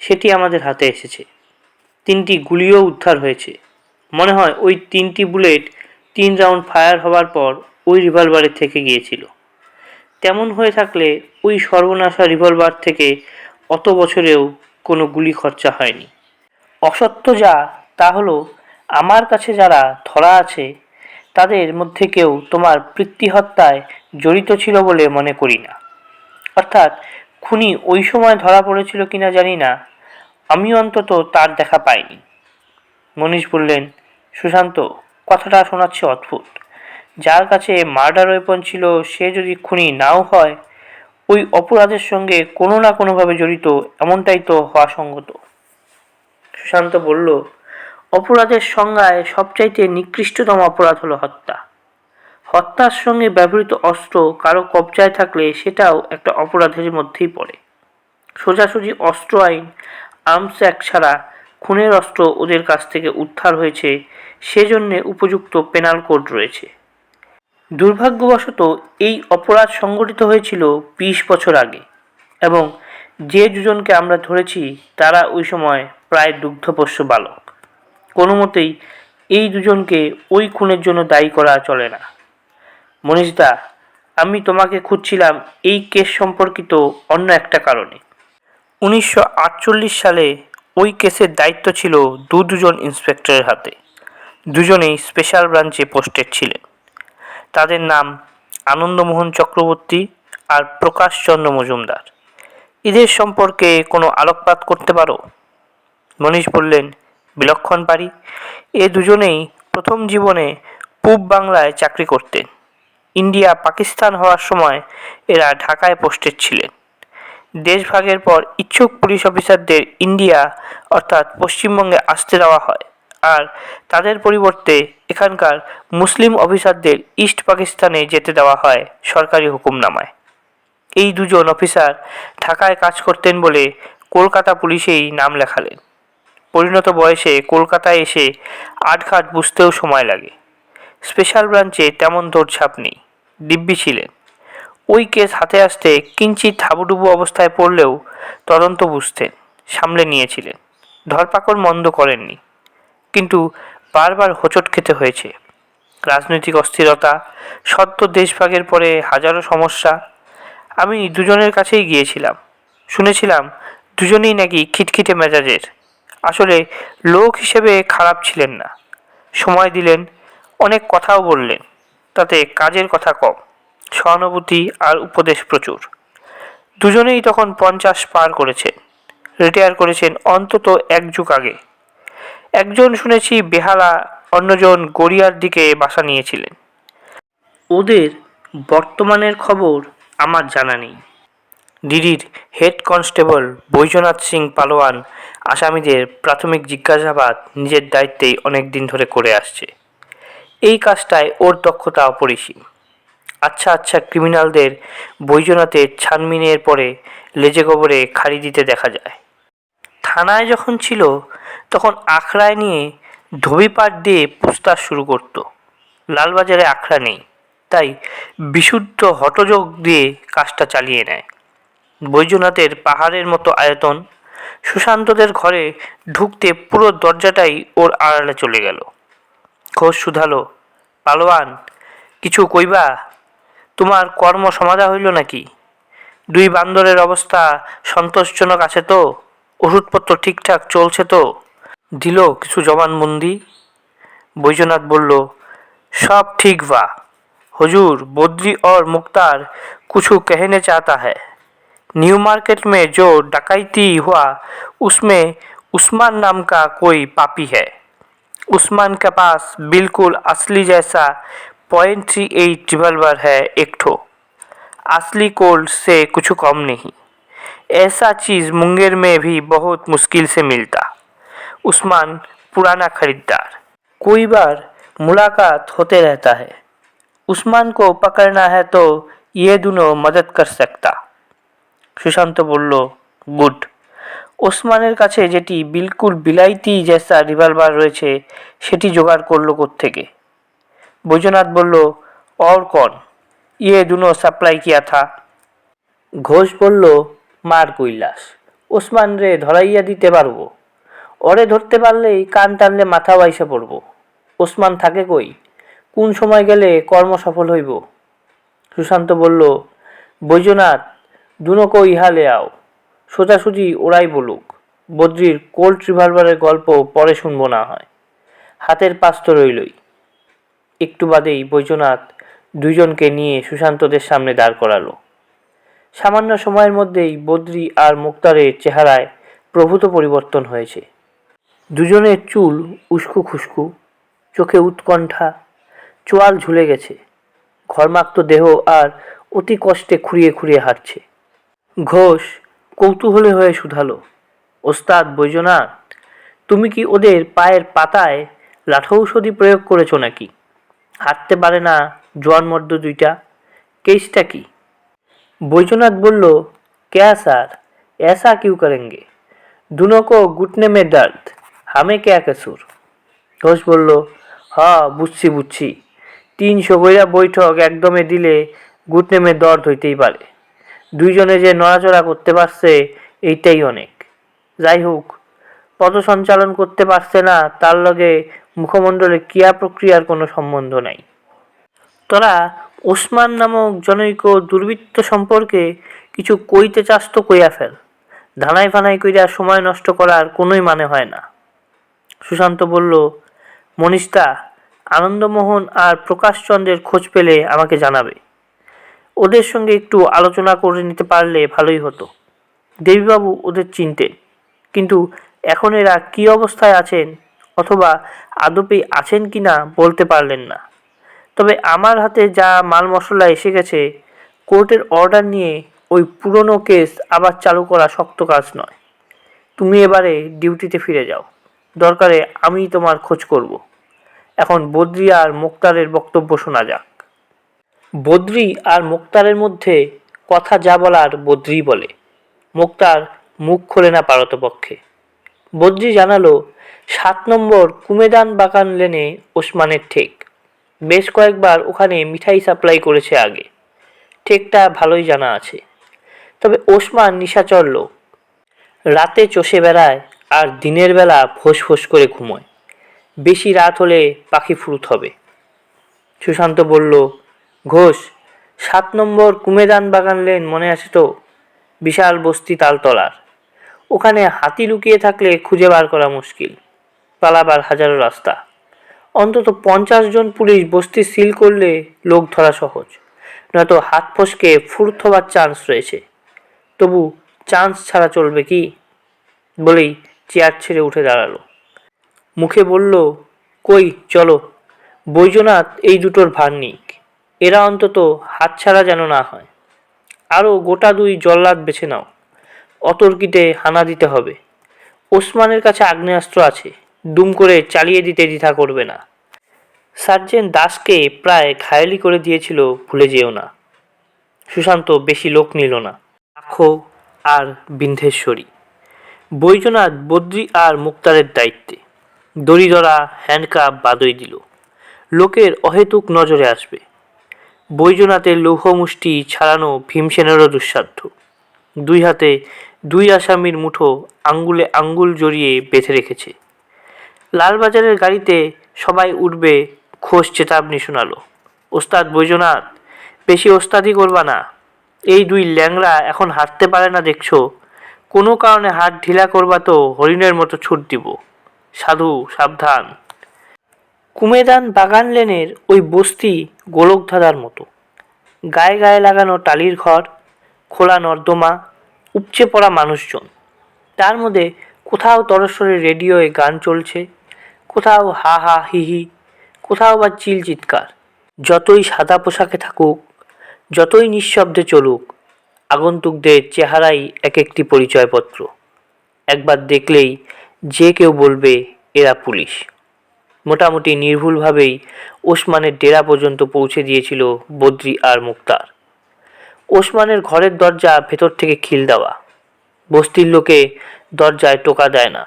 A: সেটি আমাদের হাতে এসেছে। 3টি গুলিও উদ্ধার হয়েছে। মনে হয় ওই 3টি বুলেট 3 রাউন্ড ফায়ার হওয়ার পর ওই রিভলভারে থেকে গিয়েছিল। তেমন হয়ে থাকলে ওই সর্বনাশা রিভলভার থেকে অত বছরেও কোনো গুলি খরচা হয়নি। অসত্য যা, তা হলো, আমার কাছে যারা ধরা আছে তাদের মধ্যে কেউ তোমার পিতৃ হত্যায় জড়িত ছিল বলে মনে করি না। অর্থাৎ খুনি ওই সময় ধরা পড়েছিল কিনা জানি না, আমি অন্তত তার দেখা পাইনি। মনীশ বললেন, সুশান্ত, কথাটা শোনাচ্ছে অদ্ভুত। যার কাছে মার্ডার ওয়েপন ছিল সে যদি খুনি নাও হয়, ওই অপরাধের সঙ্গে কোনো না কোনোভাবে জড়িত, এমনটাই তো হওয়া সঙ্গত। সুশান্ত বলল, অপরাধের সংজ্ঞায় সবচাইতে নিকৃষ্টতম অপরাধ হলো হত্যা। হত্যার সঙ্গে ব্যবহৃত অস্ত্র কারো কবজায় থাকলে সেটাও একটা অপরাধের মধ্যেই পড়ে। সোজাসুজি অস্ত্র আইন, আর্মস অ্যাক্ট ছাড়া খুনের অস্ত্র ওদের কাছ থেকে উদ্ধার হয়েছে, সেজন্যে উপযুক্ত পেনাল কোড রয়েছে। দুর্ভাগ্যবশত এই অপরাধ সংগঠিত হয়েছিল 20 বছর আগে, এবং যে দুজনকে আমরা ধরেছি তারা ওই সময় প্রায় দুগ্ধপোষ্য বালক। কোনো মতেই এই দুজনকে ওই খুনের জন্য দায়ী করা চলে না। মনীষদা, আমি তোমাকে খুঁজছিলাম এই কেস সম্পর্কিত অন্য একটা কারণে। 1948 সালে ওই কেসের দায়িত্ব ছিল দুজন ইন্সপেক্টরের হাতে। দুজনেই স্পেশাল ব্রাঞ্চে পোস্টেড ছিলেন। তাদের নাম আনন্দমোহন চক্রবর্তী আর প্রকাশচন্দ্র মজুমদার। এদের সম্পর্কে কোনো আলোকপাত করতে পারো? মনীশ বললেন, বিলক্ষণ পারি। এ দুজনেই প্রথম জীবনে পূব বাংলায় চাকরি করতেন। ইন্ডিয়া পাকিস্তান হওয়ার সময় এরা ঢাকায় পোস্টেড ছিলেন। দেশভাগের পর ইচ্ছুক পুলিশ অফিসারদের ইন্ডিয়া অর্থাৎ পশ্চিমবঙ্গে আসতে দেওয়া হয়, আর তাদের পরিবর্তে এখানকার মুসলিম অফিসারদের ইস্ট পাকিস্তানে যেতে দেওয়া হয় সরকারি হুকুমনামায়। এই দুজন অফিসার ঢাকায় কাজ করতেন বলে কলকাতা পুলিশেই নাম লেখালেন। পরিণত বয়সে কলকাতায় এসে আটঘাট বুঝতেও সময় লাগে। স্পেশাল ব্রাঞ্চে তেমন দৌড়ঝাঁপ নেই, দিব্যি ছিলেন। ওই কেস হাতে আসতে কিঞ্চিত হাবুডুবু অবস্থায় পড়লেও তদন্ত বুঝতেন, সামলে নিয়েছিলেন। ধরপাকড় মন্দ করেননি, কিন্তু বারবার হোঁচট খেতে হয়েছে। রাজনৈতিক অস্থিরতা, সদ্য দেশভাগের পরে হাজারো সমস্যা। আমি দুজনের কাছেই গিয়েছিলাম, শুনেছিলাম দুজনেই নাকি খিটখিটে মেজাজের। আসলে লোক হিসেবে খারাপ ছিলেন না, সময় দিলেন, অনেক কথাও বললেন, তাতে কাজের কথা কম, সহানুভূতি আর উপদেশ প্রচুর। দুজনেই তখন 50 পার করেছেন, রিটায়ার করেছেন অন্তত 1 যুগ আগে। একজন শুনেছি বেহালা, অন্যজন গড়িয়ার দিকে বাসা নিয়েছিলেন। ওদের বর্তমানের খবর আমার জানা নেই। ডিডির হেড কনস্টেবল বৈজনাথ সিং পালোয়ান আসামিদের প্রাথমিক জিজ্ঞাসাবাদ নিজের দায়িত্বেই অনেক দিন ধরে করে আসছে। এই কাজটায় ওর দক্ষতা অপরিসীম। আচ্ছা আচ্ছা ক্রিমিনালদের বৈজনাথের ছানবিনের পরে লেজে গোবরে খাড়ি দিতে দেখা যায়। থানায় যখন ছিল তখন আখড়ায় নিয়ে ধবিপাট দিয়ে পুছতাছ শুরু করত। লালবাজারে আখড়া নেই, তাই বিশুদ্ধ হঠযোগ দিয়ে কাজটা চালিয়ে নেয়। বৈজনাথের পাহাড়ের মতো আয়তন, সুশান্তদের ঘরে ঢুকতে পুরো দরজাটাই ওর আড়ালে চলে গেল। ঘোষ শুধালো, পালোয়ান, কিছু কইবা? তোমার কর্ম সমাধা হইল নাকি? দুই বান্দরের অবস্থা সন্তোষজনক আছে তো? ওষুধপত্র ঠিকঠাক চলছে তো? দিল কিছু জবানবন্দি। বৈদ্যনাথ বলল, सब ठीक बा हुजूर। बद्री और मुख्तार कुछ कहने चाहता है। न्यू मार्केट में जो डकैती हुआ उसमें उस्मान नाम का कोई पापी है। उस्मान के पास बिल्कुल असली जैसा .38 रिवॉल्वर है एक ठो। असली कोल्ड से कुछ कम नहीं। ऐसा चीज मुंगेर में भी बहुत मुश्किल से मिलता। उस्मान पुराना खरीदार। कोई बार मुलाकात होते रहता है। उस्मान को पकड़ना है तो ये दोनों मदद कर सकता। সুশান্ত বলল, গুড। ওসমানের কাছে যেটি বিলকুল বিলাইতি জেসা রিভলভার রয়েছে সেটি জোগাড় করলো কোত্থেকে? বৈদ্যনাথ বলল, और कौन? ये दोनों सप्लाई किया था। ঘোষ বলল, মার কৈলাস। ওসমান রে ধরাইয়া দিতে পারবো। ওরে ধরতে পারলেই কান টানলে মাথা বাইসা পড়ব। ওসমান থাকে কই? কোন সময় গেলে কর্ম সফল হইব? সুশান্ত বলল, বৈদ্যনাথ দুনোকে ইহালে আও। সোজাসুজি ওরাই বলুক। বদ্রির কোল্ড রিভলভারের গল্প পরে শুনবো না হয়। হাতের পাস তো রইলই। একটু বাদেই বৈদ্যনাথ দুইজনকে নিয়ে সুশান্তদের সামনে দাঁড় করালো। সামান্য সময়ের মধ্যেই বদ্রি আর মুক্তারের চেহারায় প্রভূত পরিবর্তন হয়েছে। দুজনের চুল উস্কু খুস্কু, চোখে উৎকণ্ঠা, চোয়াল ঝুলে গেছে। ঘর্মাক্ত দেহ আর অতি কষ্টে খুঁড়িয়ে খুঁড়িয়ে হাঁটছে। ঘোষ কৌতূহলী হয়ে শুধালো, ওস্তাদ বৈদ্যনাথ, তুমি কি ওদের পায়ের পাতায় লাঠৌষধি প্রয়োগ করেছো নাকি? হাঁটতে পারে না জোয়ান মর্দ দুইটা, কেসটা কি? বৈদ্যনাথ বলল, क्या सर, ऐसा क्यों करेंगे? दोनों को घुटने में दर्द, हमें क्या कसूर? ঘোষ বলল, হ্যাঁ বুঝছি বুঝছি। 300 বইরা বৈঠক একদমে দিলে ঘুটনে মে দর্দ হইতেই পারে। দুইজনে যে নড়াচড়া করতে পারছে এইটাই অনেক। যাই হোক, পথ সঞ্চালন করতে পারছে না তার লগে মুখমণ্ডলের ক্রিয়া প্রক্রিয়ার কোনো সম্বন্ধ নাই। তোরা ওসমান নামক জনৈক দুর্বৃত্ত সম্পর্কে কিছু কইতে চাস তো কইয়া ফেল। ধানাই ফানাই কইরা সময় নষ্ট করার কোনোই মানে হয় না। সুশান্ত বলল, মনীষদা, আনন্দমোহন আর প্রকাশচন্দ্রের খোঁজ পেলে আমাকে জানাবে। ওদের সঙ্গে একটু আলোচনা করে নিতে পারলে ভালোই হতো। দেবীবাবু ওদের চিনতেন, কিন্তু এখন এরা কী অবস্থায় আছেন অথবা আদপে আছেন কি না বলতে পারলেন না। তবে আমার হাতে যা মাল মশলা এসে গেছে, কোর্টের অর্ডার নিয়ে ওই পুরনো কেস আবার চালু করা শক্ত কাজ নয়। তুমি এবারে ডিউটিতে ফিরে যাও। দরকারে আমি তোমার খোঁজ করব। এখন বদ্রি আর মুক্তারের বক্তব্য শোনা যাক। বদ্রি আর মুক্তারের মধ্যে কথা যা বলার বদ্রি বলে। মুক্তার মুখ খোলে না পারতপক্ষে। বদ্রি জানালো, 7 নম্বর কুমেদান বাগান লেনে ওসমানের ঠেক। বেশ কয়েকবার ওখানে মিঠাই সাপ্লাই করেছে আগে। ঠেকটা ভালোই জানা আছে। তবে ওসমান নিশাচর লোক। রাতে চষে বেড়ায় আর দিনের বেলা ফোঁস ফোঁস করে ঘুমোয়। বেশি রাত হলে পাখি ফুরুত হবে। সুশান্ত বলল, ঘোষ, 7 নম্বর কুমেদান বাগান লেন মনে আছে তো? বিশাল বস্তি তালতলার। ওখানে হাতি লুকিয়ে থাকলে খুঁজে বার করা মুশকিল, পালাবার হাজারো রাস্তা। অন্তত 50 জন পুলিশ বস্তি সিল করলে লোক ধরা সহজ, নয়তো হাত ফসকে ফুরুত হবার চান্স রয়েছে। তবু চান্স ছাড়া চলবে কি? বলেই চেয়ার ছেড়ে উঠে দাঁড়ালো। মুখে বলল, কই চলো, বৈদ্যনাথ এই দুটোর ভার নিক। এরা অন্তত হাতছাড়া যেন না হয়। আরও গোটা 2 জল্লাদ বেছে নাও। অতর্কিতে হানা দিতে হবে। ওসমানের কাছে আগ্নেয়াস্ত্র আছে, দুম করে চালিয়ে দিতে দ্বিধা করবে না। সার্জেন্ট দাসকে প্রায় ঘায়েলি করে দিয়েছিল, ভুলে যেও না। সুশান্ত বেশি লোক নিল না। লাখো আর বিন্ধেশ্বরী। বৈদ্যনাথ বদ্রি আর মুক্তারের দায়িত্বে। দড়ি ধরা হ্যান্ডকাপ বাদই দিল। লোকের অহেতুক নজরে আসবে। বৈদ্যনাথের লৌহ মুষ্টি ছাড়ানো ভীমসেনেরও দুঃসাধ্য। 2 হাতে 2 আসামির মুঠো আঙ্গুলে আঙ্গুল জড়িয়ে বেঁধে রেখেছে। লালবাজারের গাড়িতে সবাই উঠবে। ঘোষ চেতাবনি শোনালো, ওস্তাদ বৈদ্যনাথ, বেশি ওস্তাদি করবা না। এই দুই ল্যাংড়া এখন হাঁটতে পারে না দেখছো, কোনো কারণে হাত ঢিলা করবা তো হরিণের মতো ছুট দিব। সাধু সাবধান। কুমেদান বাগান লেনের ওই বস্তি গোলকধাঁধার মতো, গায়ে গায়ে লাগানো টালির ঘর, খোলা নর্দমা, উপচে পড়া মানুষজন। তার মধ্যে কোথাও তরস্বরে রেডিওয়ে গান চলছে, কোথাও হা হা হি হি, কোথাও বা চিল চিৎকার। যতই সাদা পোশাকে থাকুক, যতই নিঃশব্দে চলুক, আগন্তুকদের চেহারাই এক একটি পরিচয়পত্র। একবার দেখলেই যে কেউ বলবে এরা পুলিশ। মোটামুটি নির্ভুলভাবেই ওসমানের ডেরা পর্যন্ত পৌঁছে দিয়েছিল বদ্রি আর মুক্তার। ওসমানের ঘরের দরজা ভেতর থেকে খিল দেওয়া। বস্তির লোকে দরজায় টোকা দেয় না,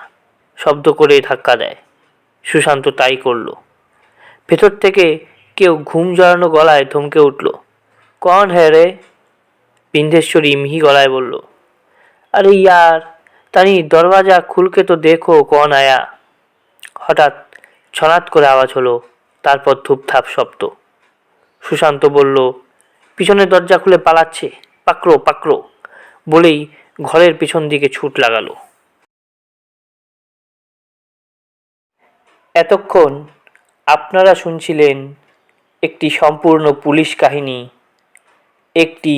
A: শব্দ করে ধাক্কা দেয়। সুশান্ত তাই করল। ভেতর থেকে কেউ ঘুম জড়ানো গলায় ধমকে উঠল, কন হ্যাঁ রে? বিন্ধেশ্বরী মিহি গলায় বলল, আরে ইয়ার তানি দরওয়াজা খুলকে তো দেখো কন আয়া। হঠাৎ ছনাৎ করে আওয়াজ হলো, তারপর ধূপধাপ শব্দ। সুশান্ত বলল, পিছনের দরজা খুলে পালাচ্ছে, পাকড়ো পাকড়ো, বলেই ঘরের পিছন দিকে ছুট লাগালো। এতক্ষণ আপনারা শুনছিলেন একটি সম্পূর্ণ পুলিশ কাহিনী, একটি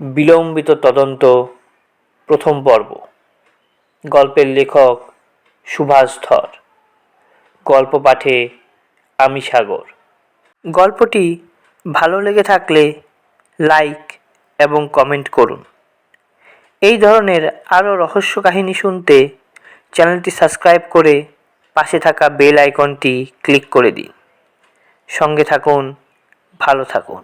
A: বিলম্বিত তদন্ত, প্রথম পর্ব। গল্পের লেখক সুভাষ ধর, গল্প পাঠে আমি সাগর। গল্পটি ভালো লেগে থাকলে লাইক এবং কমেন্ট করুন। এই ধরনের আরও রহস্য কাহিনী শুনতে চ্যানেলটি সাবস্ক্রাইব করে পাশে থাকা বেল আইকনটি ক্লিক করে দিন। সঙ্গে থাকুন, ভালো থাকুন।